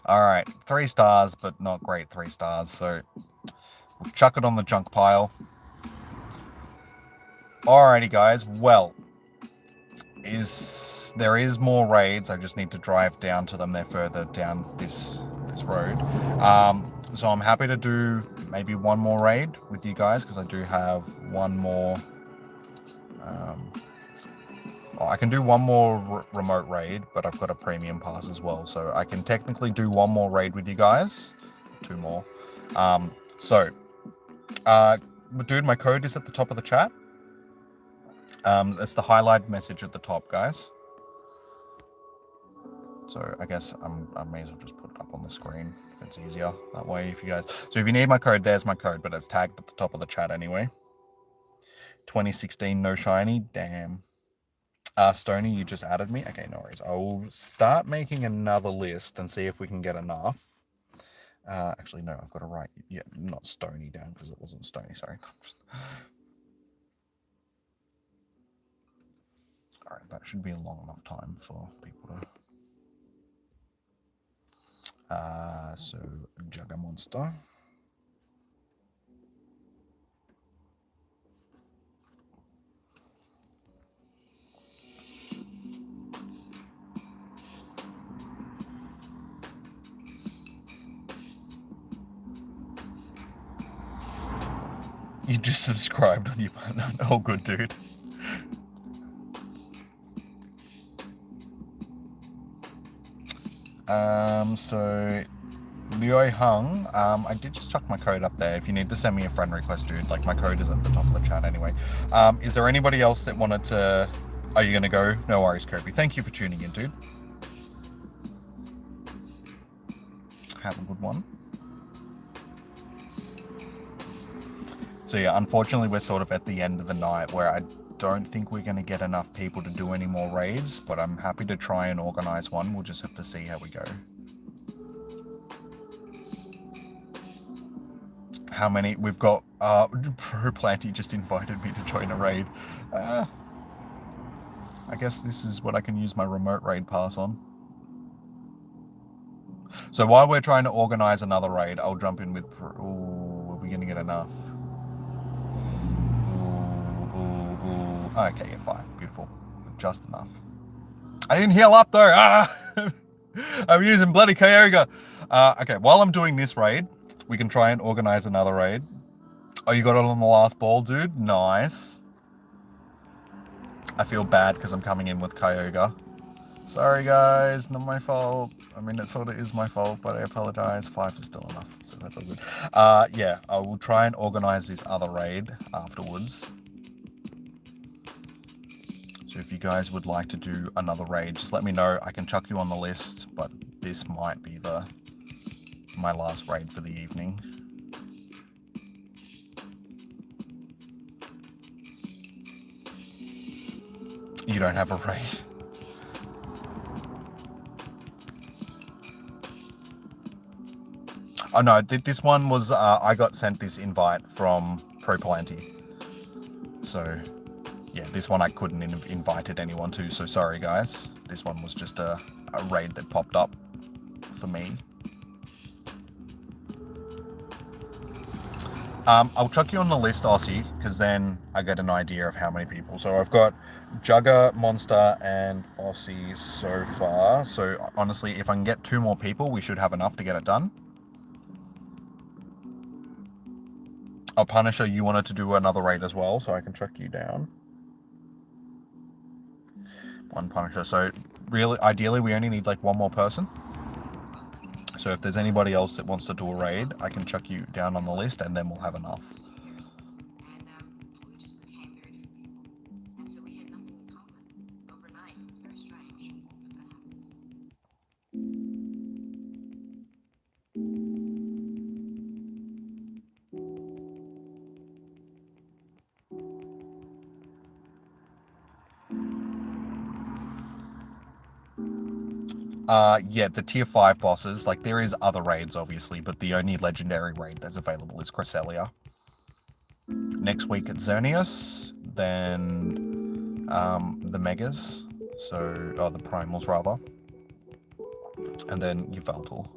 Alright, 3 stars, but not great 3 stars, so we'll chuck it on the junk pile. Alrighty, guys, well, there is more raids. I just need to drive down to them. They're further down this road. So I'm happy to do maybe one more raid with you guys, because I do have one more. I can do one more remote raid, but I've got a premium pass as well, so I can technically do one more raid with you guys. 2 more. Dude, my code is at the top of the chat. It's the highlight message at the top, guys. So I guess I may as well just put it up on the screen if it's easier that way. If you need my code, there's my code, but it's tagged at the top of the chat anyway. 2016 no shiny, damn. Stony, you just added me. Okay, no worries. I'll start making another list and see if we can get enough. Actually, no, I've got to write, yeah, not Stony down because it wasn't Stony. Sorry. All right, that should be a long enough time for people to. So Jugga Monster. You just subscribed on your button. Oh, good, dude. So Liu Hung, I did just chuck my code up there. If you need to send me a friend request, dude, like my code is at the top of the chat anyway. Is there anybody else that wanted to? Are you gonna go? No worries, Kirby. Thank you for tuning in, dude. Have a good one. So yeah, unfortunately, we're sort of at the end of the night where I don't think we're going to get enough people to do any more raids, but I'm happy to try and organize one. We'll just have to see how we go. How many? We've got, Pro Planty just invited me to join a raid. I guess this is what I can use my remote raid pass on. So while we're trying to organize another raid, I'll jump in with, ooh, are we going to get enough? Okay, yeah, 5. Beautiful. Just enough. I didn't heal up, though. I'm using bloody Kyogre. Okay, while I'm doing this raid, we can try and organize another raid. Oh, you got it on the last ball, dude? Nice. I feel bad because I'm coming in with Kyogre. Sorry, guys. Not my fault. I mean, it sort of is my fault, but I apologize. 5 is still enough, so that's all good. Yeah, I will try and organize this other raid afterwards. So if you guys would like to do another raid, just let me know. I can chuck you on the list, but this might be my last raid for the evening. You don't have a raid. Oh no, this one was, I got sent this invite from ProPlanty. So, yeah, this one I couldn't have invited anyone to, so sorry guys. This one was just a raid that popped up for me. I'll chuck you on the list, Aussie, because then I get an idea of how many people. So I've got Jugger, Monster, and Aussie so far. So honestly, if I can get 2 more people, we should have enough to get it done. Oh, Punisher, you wanted to do another raid as well, so I can chuck you down. 1 Punisher. So really, ideally, we only need like 1 more person. So if there's anybody else that wants to do a raid, I can chuck you down on the list and then we'll have enough. Yeah, the tier 5 bosses, like there is other raids obviously, but the only legendary raid that's available is Cresselia. Next week it's Xerneas, then the Megas, so, the Primals rather, and then Yveltal.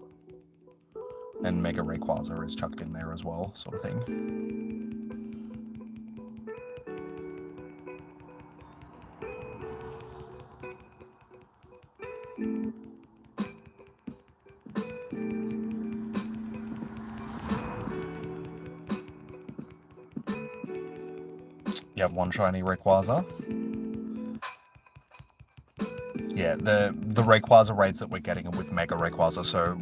And Mega Rayquaza is chucked in there as well, sort of thing. You have 1 shiny Rayquaza. Yeah, the Rayquaza raids that we're getting are with Mega Rayquaza, so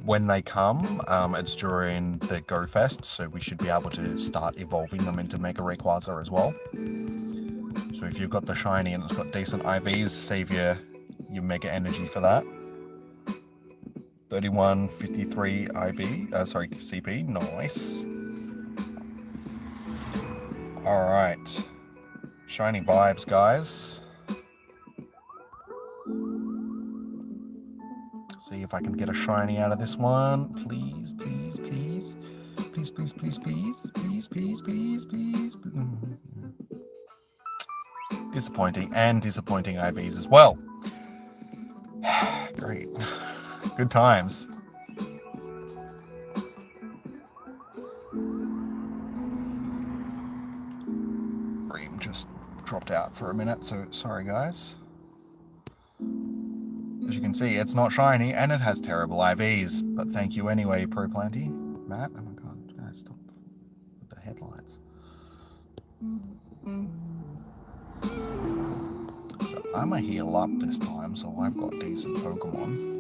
when they come, it's during the Go Fest, so we should be able to start evolving them into Mega Rayquaza as well. So if you've got the shiny and it's got decent IVs, save your Mega Energy for that. 3153 IV, sorry, CP, nice. Alright, shiny vibes, guys. See if I can get a shiny out of this one. Please, please, please. Please, please, please, please. Please, please, please, please. Disappointing, and disappointing IVs as well. Great. Good times. Bream just dropped out for a minute, so sorry guys. As you can see, it's not shiny and it has terrible IVs, but thank you anyway, ProPlanty. Matt, oh my god, guys, stop with the headlights. So I'm a heal up this time, so I've got decent Pokemon.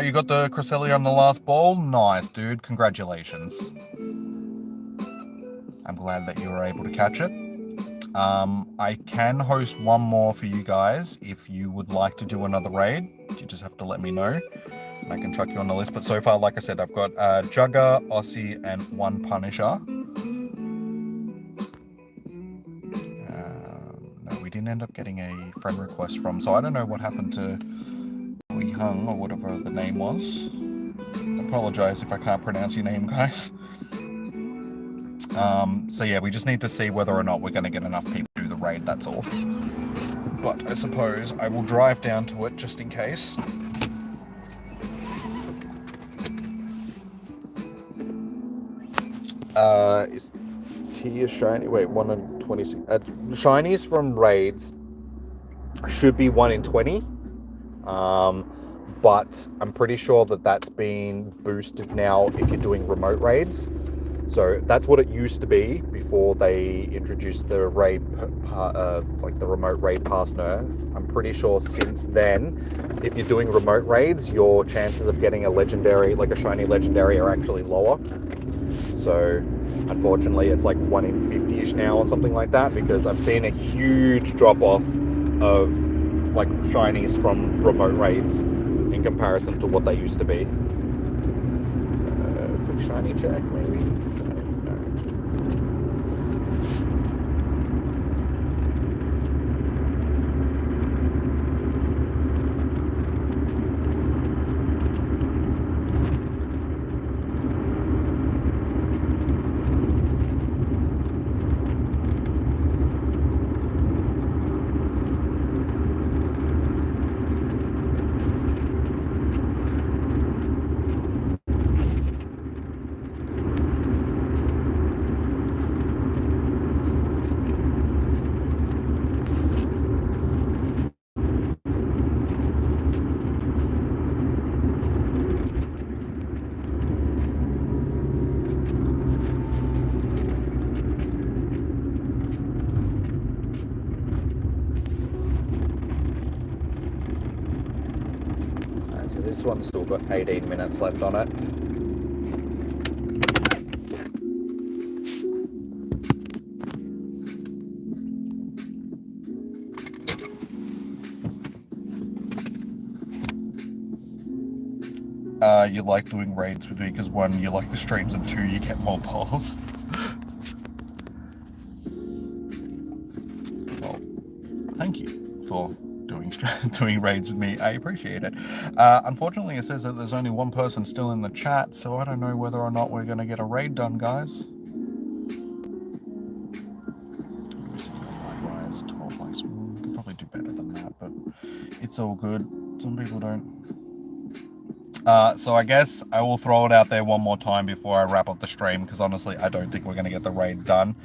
You got the Cresselia on the last ball? Nice, dude. Congratulations. I'm glad that you were able to catch it. I can host 1 more for you guys if you would like to do another raid. You just have to let me know, and I can chuck you on the list. But so far, like I said, I've got Jugger, Aussie, and 1 Punisher. No, we didn't end up getting a friend request from, so I don't know what happened to Hung or whatever the name was. Apologize if I can't pronounce your name, guys. So yeah, we just need to see whether or not we're going to get enough people to do the raid, that's all. But I suppose I will drive down to it just in case. Is tier shiny? Wait, 1 in 26. Shinies from raids should be 1 in 20. But I'm pretty sure that that's been boosted now if you're doing remote raids. So that's what it used to be before they introduced the raid, like the remote raid pass nerf. I'm pretty sure since then, if you're doing remote raids, your chances of getting a legendary, like a shiny legendary, are actually lower. So unfortunately, it's like 1 in 50-ish now or something like that, because I've seen a huge drop off of like shinies from remote raids in comparison to what they used to be. Quick shiny check, maybe. This one's still got 18 minutes left on it. You like doing raids with me because 1, you like the streams, and 2, you get more polls. Well, thank you for doing raids with me. I appreciate it. Unfortunately, it says that there's only 1 person still in the chat, so I don't know whether or not we're going to get a raid done, guys. 12 likes. We could probably do better than that, but it's all good. Some people don't. So I guess I will throw it out there one more time before I wrap up the stream, because honestly, I don't think we're going to get the raid done.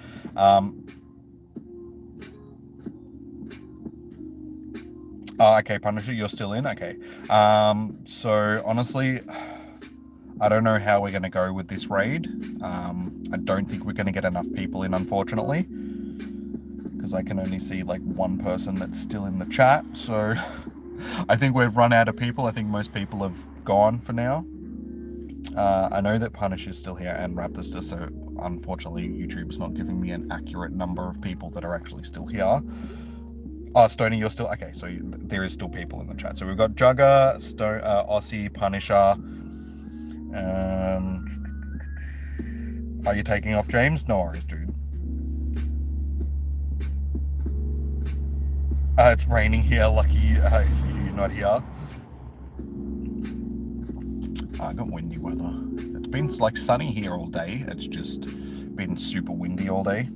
Okay, Punisher, you're still in? Okay. So honestly, I don't know how we're going to go with this raid. I don't think we're going to get enough people in, unfortunately, because I can only see like 1 person that's still in the chat. So I think we've run out of people. I think most people have gone for now. I know that Punisher's still here and Raptor's still, so unfortunately YouTube's not giving me an accurate number of people that are actually still here. Oh, Stony, you're still... Okay, so there is still people in the chat. So we've got Jugger, Aussie, Punisher. Are you taking off, James? No worries, dude. It's raining here. Lucky you're not here. I got windy weather. It's been like sunny here all day. It's just been super windy all day.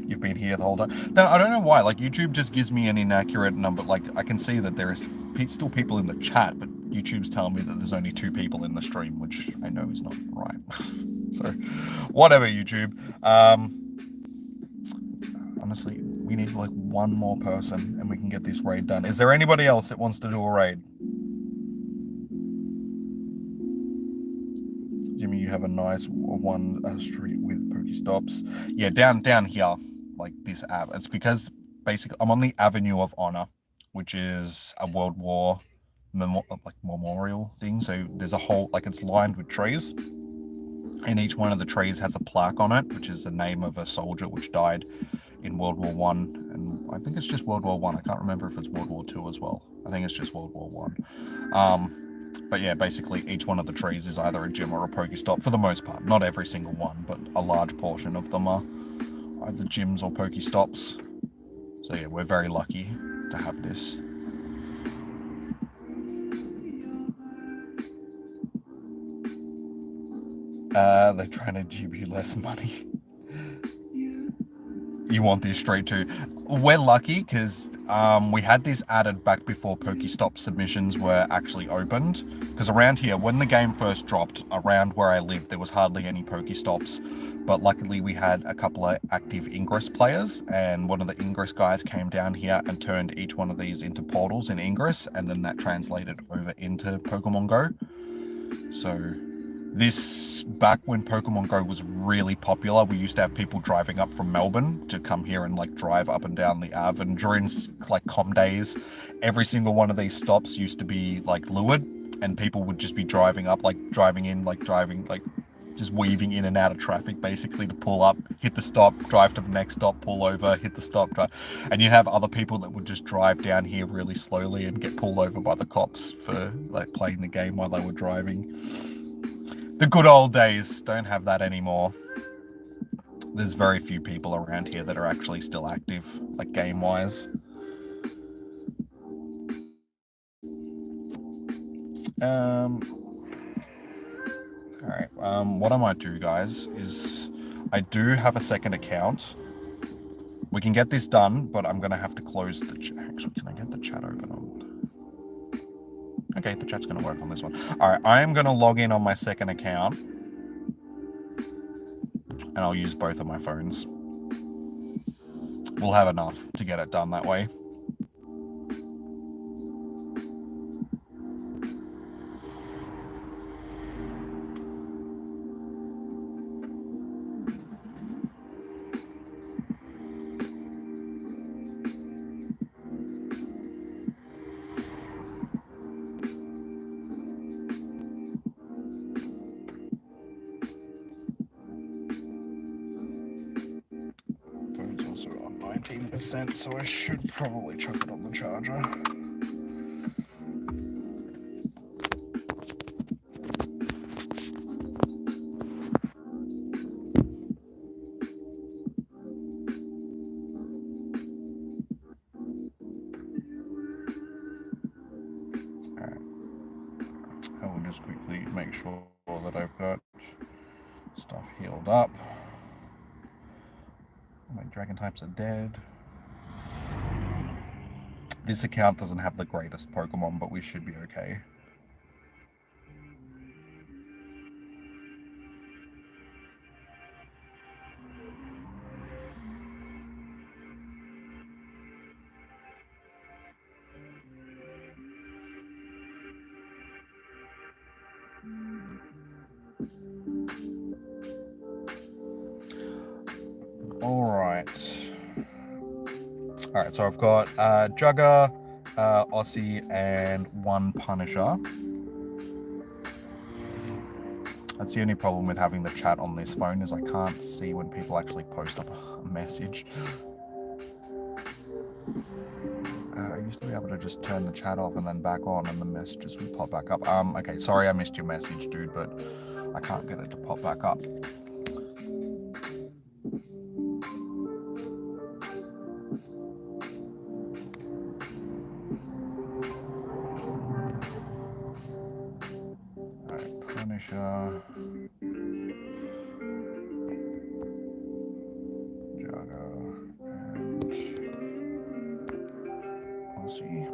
You've been here the whole time. Then I don't know why. Like YouTube just gives me an inaccurate number. Like I can see that there is still people in the chat, but YouTube's telling me that there's only 2 people in the stream, which I know is not right. So, whatever, YouTube. Honestly, we need like 1 more person, and we can get this raid done. Is there anybody else that wants to do a raid? Jimmy, you have a nice one street with Pokestops. Yeah, down here, like this app. It's because basically I'm on the Avenue of Honor, which is a World War memorial thing. So there's a whole, like, it's lined with trees, and each one of the trees has a plaque on it, which is the name of a soldier which died in World War One, and I think it's just World War One. I can't remember if it's World War Two as well. I think it's just World War One. But yeah, basically each one of the trees is either a gym or a Pokestop for the most part. Not every single one, but a large portion of them are either gyms or Pokestops. So yeah, we're very lucky to have this. They're trying to give you less money. You want this straight to... We're lucky because we had this added back before Pokestop submissions were actually opened, because around here, when the game first dropped, around where I live, there was hardly any Pokestops. But luckily we had a couple of active Ingress players, and one of the Ingress guys came down here and turned each one of these into portals in Ingress, and then that translated over into Pokemon Go. So this, back when Pokemon Go was really popular, we used to have people driving up from Melbourne to come here and like drive up and down the Ave, and during like com days, every single one of these stops used to be like lured, and people would just be driving up, like just weaving in and out of traffic basically to pull up, hit the stop, drive to the next stop, pull over, hit the stop, drive. And you have other people that would just drive down here really slowly and get pulled over by the cops for like playing the game while they were driving. The good old days. Don't have that anymore. There's very few people around here that are actually still active, like game-wise. Alright, what I might do, guys, is I do have a second account. We can get this done, but I'm going to have to close the chat. Actually, can I get the chat open on? Okay, the chat's going to work on this one. Alright, I am going to log in on my second account, and I'll use both of my phones. We'll have enough to get it done that way. So I should probably chuck it on the charger. Alright. I will just quickly make sure that I've got stuff healed up. My dragon types are dead. This account doesn't have the greatest Pokemon, but we should be okay. Alright, so I've got Jugger, Aussie, and one Punisher. That's the only problem with having the chat on this phone, is I can't see when people actually post up a message. I used to be able to just turn the chat off and then back on, and the messages would pop back up. Okay, sorry I missed your message, dude, but I can't get it to pop back up. Punisher, Jugger, and Aussie.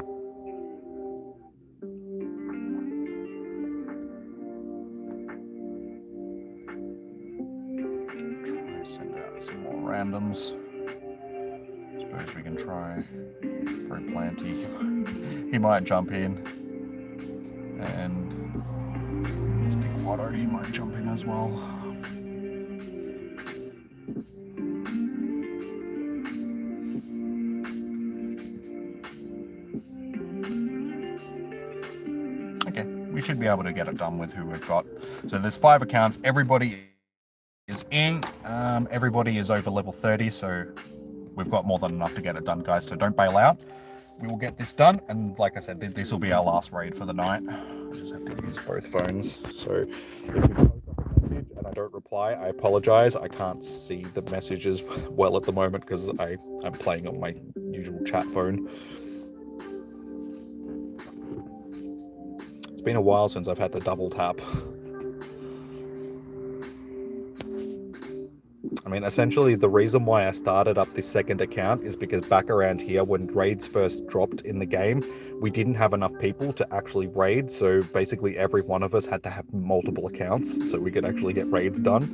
Try and send out some more randoms. Suppose we can try Planty. He might jump in, and Watto, he might jump in as well. Okay, we should be able to get it done with who we've got. So there's 5 accounts. Everybody is in. Everybody is over level 30, so we've got more than enough to get it done, guys. So don't bail out. We will get this done, and like I said, this will be our last raid for the night. I just have to use both phones. So if you post up a message and I don't reply, I apologize. I can't see the messages well at the moment because I'm playing on my usual chat phone. It's been a while since I've had to double tap. I mean, essentially, the reason why I started up this second account is because back around here, when raids first dropped in the game, we didn't have enough people to actually raid. So basically, every one of us had to have multiple accounts so we could actually get raids done.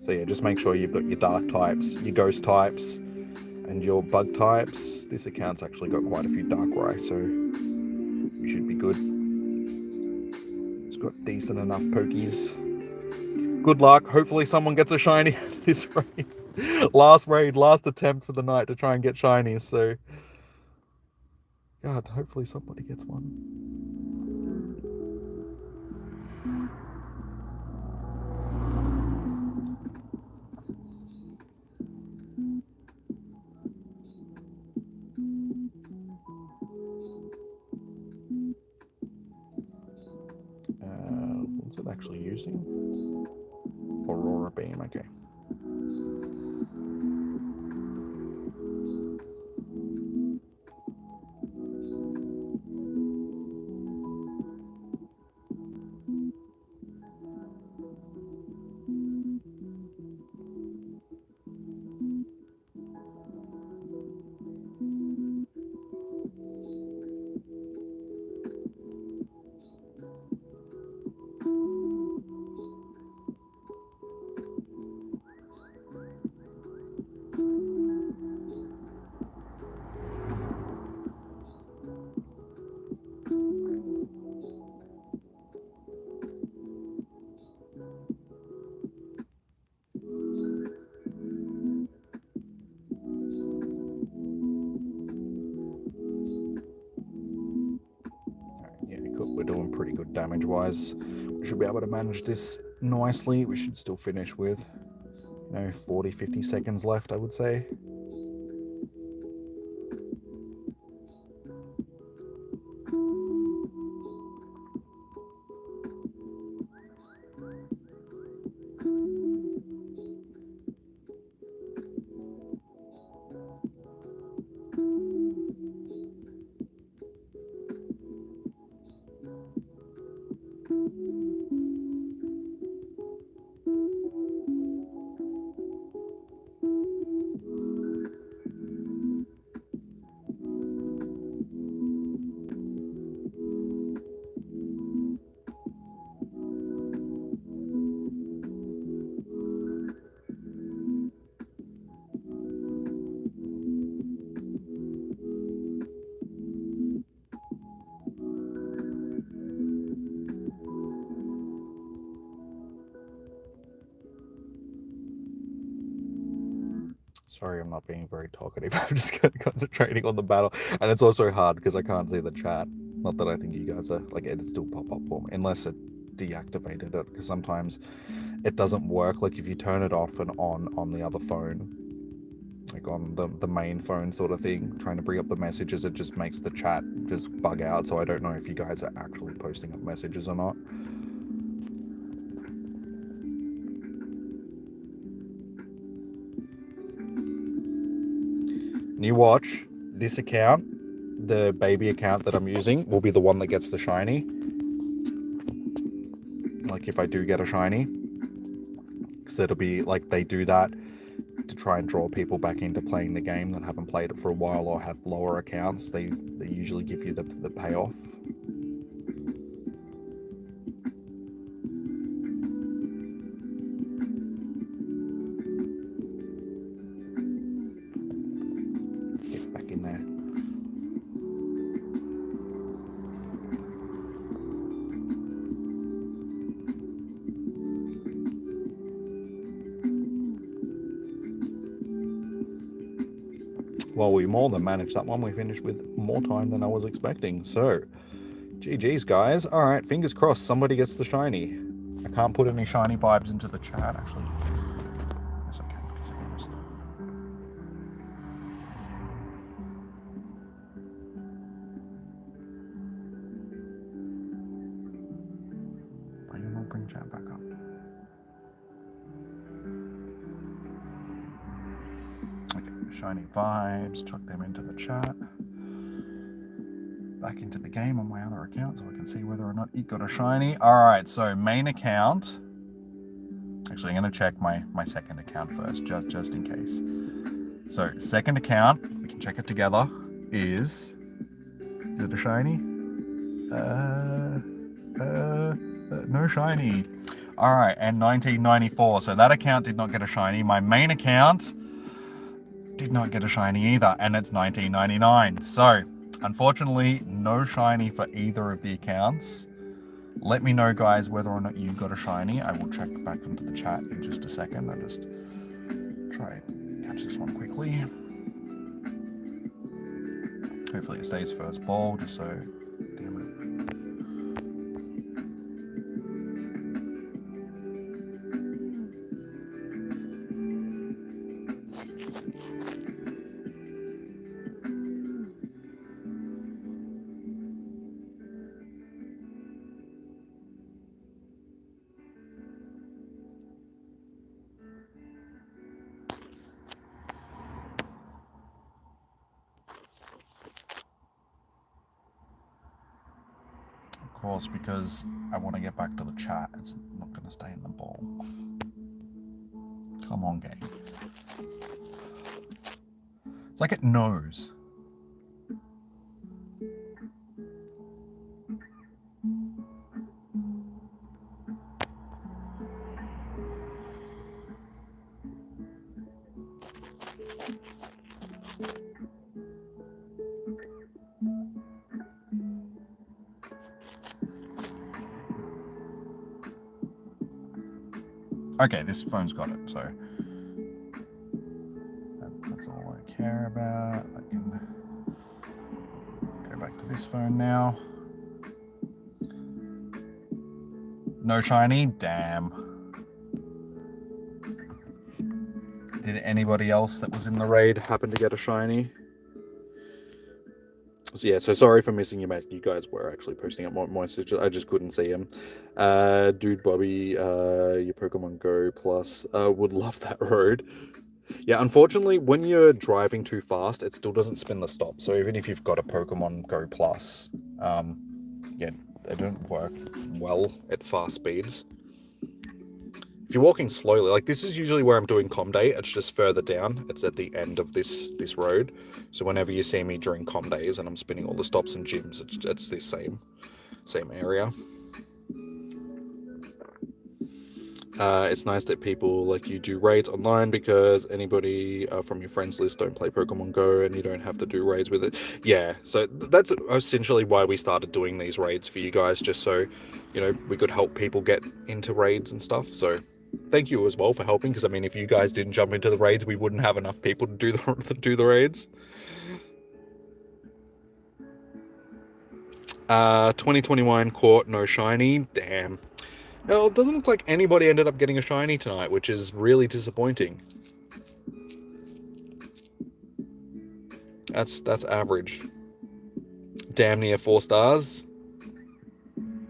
So yeah, just make sure you've got your dark types, your ghost types, and your bug types. This account's actually got quite a few Darkrai, so you should be good. It's got decent enough pokies. Good luck. Hopefully someone gets a shiny out of this raid. Last attempt for the night to try and get shinies, so God, hopefully somebody gets one. What's it actually using? Aurora Beam, okay. We're doing pretty good damage wise. We should be able to manage this nicely. We should still finish with, 40-50 seconds left, I would say. Sorry, I'm not being very talkative. I'm just concentrating on the battle. And it's also hard because I can't see the chat. Not that I think you guys are, like, it'd still pop up for me. Unless it deactivated it. Because sometimes it doesn't work. Like, if you turn it off and on the other phone, like on the main phone sort of thing, trying to bring up the messages, it just makes the chat just bug out. So I don't know if you guys are actually posting up messages or not. And you watch, this account, the baby account that I'm using, will be the one that gets the shiny. Like if I do get a shiny. Because it'll be like they do that to try and draw people back into playing the game that haven't played it for a while or have lower accounts. They usually give you the payoff. Get back in there. Well, we more than managed that one. We finished with more time than I was expecting. So, GG's, guys. All right, fingers crossed somebody gets the shiny. I can't put any shiny vibes into the chat, actually. Yes, I can, because I missed it. Why you not bring chat back up? Shiny vibes, chuck them into the chat. Back into the game on my other account so I can see whether or not it got a shiny. Alright, so main account. Actually, I'm going to check my second account first, just in case. So, second account, we can check it together, is it a shiny? No shiny. Alright, and 1994. So that account did not get a shiny. My main account did not get a shiny either, and it's 1999. So, unfortunately, no shiny for either of the accounts. Let me know, guys, whether or not you got a shiny. I will check back into the chat in just a second. I'll just try and catch this one quickly. Hopefully it stays first ball, just so... Damn it. Of course, because I want to get back to the chat, it's not going to stay in the bowl. Come on, game. It's like it knows. Okay, this phone's got it, so that's all I care about. I can go back to this phone now. No shiny? Damn. Did anybody else that was in the raid happen to get a shiny? So yeah, so sorry for missing you, mate. You guys were actually posting up more messages. I just couldn't see them. Dude, Bobby, your Pokemon Go Plus, would love that road. Yeah, unfortunately, when you're driving too fast, it still doesn't spin the stop. So even if you've got a Pokemon Go Plus, yeah, they don't work well at fast speeds. If you're walking slowly, like this is usually where I'm doing comm day, it's just further down. It's at the end of this road. So whenever you see me during comm days and I'm spinning all the stops and gyms, it's this same area. It's nice that people like you do raids online because anybody from your friends list don't play Pokemon Go and you don't have to do raids with it. Yeah, so that's essentially why we started doing these raids for you guys, just so, you know, we could help people get into raids and stuff. So thank you as well for helping, because I mean, if you guys didn't jump into the raids, we wouldn't have enough people to do the raids. 2021 caught no shiny. Damn. Well, it doesn't look like anybody ended up getting a shiny tonight, which is really disappointing. That's average. Damn near 4 stars.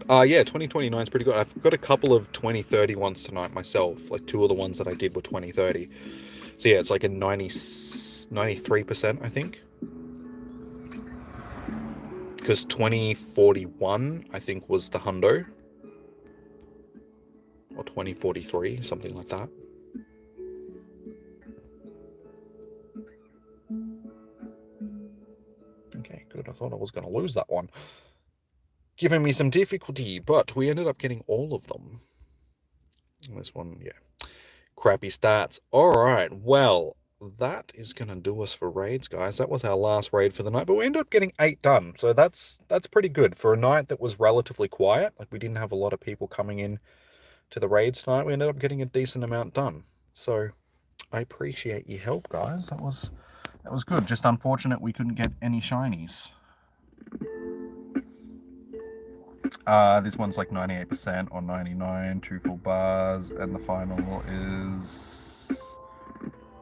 Yeah, 2029 is pretty good. I've got a couple of 2030 ones tonight myself. Like 2 of the ones that I did were 2030. So yeah, it's like a 93%, I think. Because 2041, I think, was the hundo. Or 2043, something like that. Okay, good. I thought I was going to lose that one. Giving me some difficulty, but we ended up getting all of them. This one, yeah. Crappy stats. Alright, well, that is going to do us for raids, guys. That was our last raid for the night, but we ended up getting 8 done. So that's pretty good. For a night that was relatively quiet, like we didn't have a lot of people coming in to the raids tonight, we ended up getting a decent amount done. So I appreciate your help, guys. That was good. Just unfortunate we couldn't get any shinies. This one's like 98% or 99, 2 full bars, and the final is...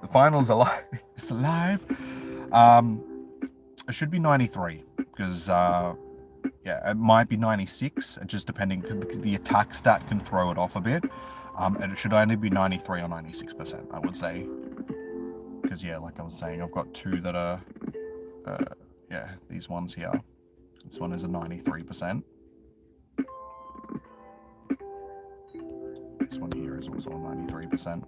The final's alive. It's alive. It should be 93, because, yeah, it might be 96, just depending, because the attack stat can throw it off a bit. And it should only be 93 or 96%, I would say. Because, yeah, like I was saying, I've got 2 that are, yeah, these ones here. This one is a 93%. this one here is also 93%.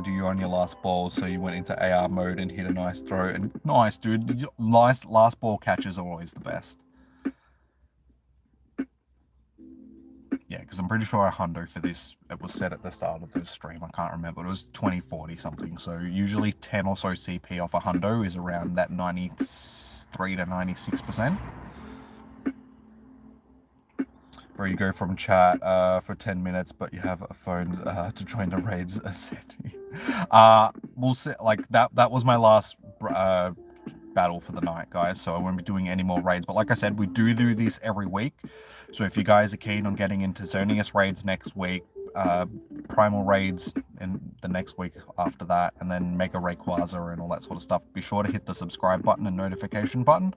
Do you on your last ball? So you went into AR mode and hit a nice throw. And nice, dude. Nice last ball catches are always the best. Yeah, because I'm pretty sure a hundo for this, it was set at the start of the stream. I can't remember. It was 2040 something. So usually 10 or so CP off a hundo is around that 93 to 96%. Where you go from chat for 10 minutes, but you have a phone to join the raids. We'll see. Like that was my last battle for the night, guys. So I won't be doing any more raids. But like I said, we do this every week. So if you guys are keen on getting into Xerneas raids next week, Primal raids in the next week after that, and then Mega Rayquaza and all that sort of stuff, be sure to hit the subscribe button and notification button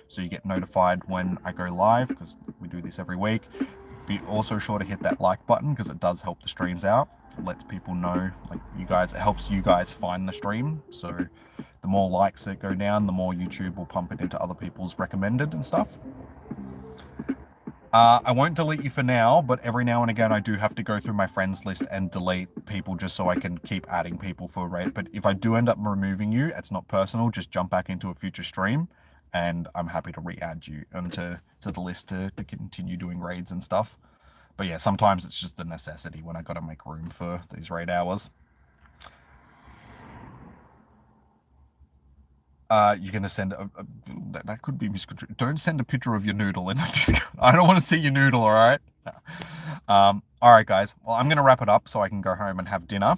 so you get notified when I go live, because we do this every week. Be also sure to hit that like button because it does help the streams out. It lets people know, like you guys, it helps you guys find the stream. So the more likes that go down, the more YouTube will pump it into other people's recommended and stuff. I won't delete you for now, but every now and again I do have to go through my friends list and delete people just so I can keep adding people for a raid. But if I do end up removing you, it's not personal. Just jump back into a future stream and I'm happy to re-add you onto the list to continue doing raids and stuff. But yeah, sometimes it's just a necessity when I got to make room for these raid hours. You're going to send that could be misconstrued. Don't send a picture of your noodle in the Discord. I don't want to see your noodle, all right? All right, guys. Well, I'm going to wrap it up so I can go home and have dinner.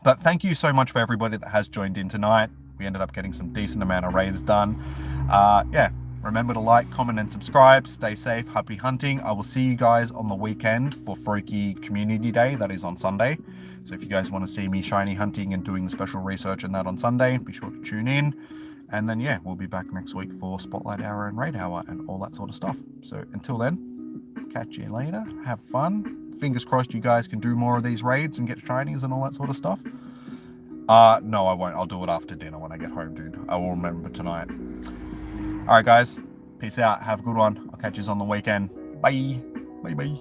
But thank you so much for everybody that has joined in tonight. We ended up getting some decent amount of raids done. Yeah, remember to like, comment, and subscribe. Stay safe. Happy hunting. I will see you guys on the weekend for Froakie Community Day. That is on Sunday. So if you guys want to see me shiny hunting and doing special research and that on Sunday, be sure to tune in. And then, yeah, we'll be back next week for Spotlight Hour and Raid Hour and all that sort of stuff. So until then, catch you later. Have fun. Fingers crossed you guys can do more of these raids and get shinies and all that sort of stuff. No, I won't. I'll do it after dinner when I get home, dude. I will remember tonight. All right, guys. Peace out. Have a good one. I'll catch you on the weekend. Bye. Bye-bye.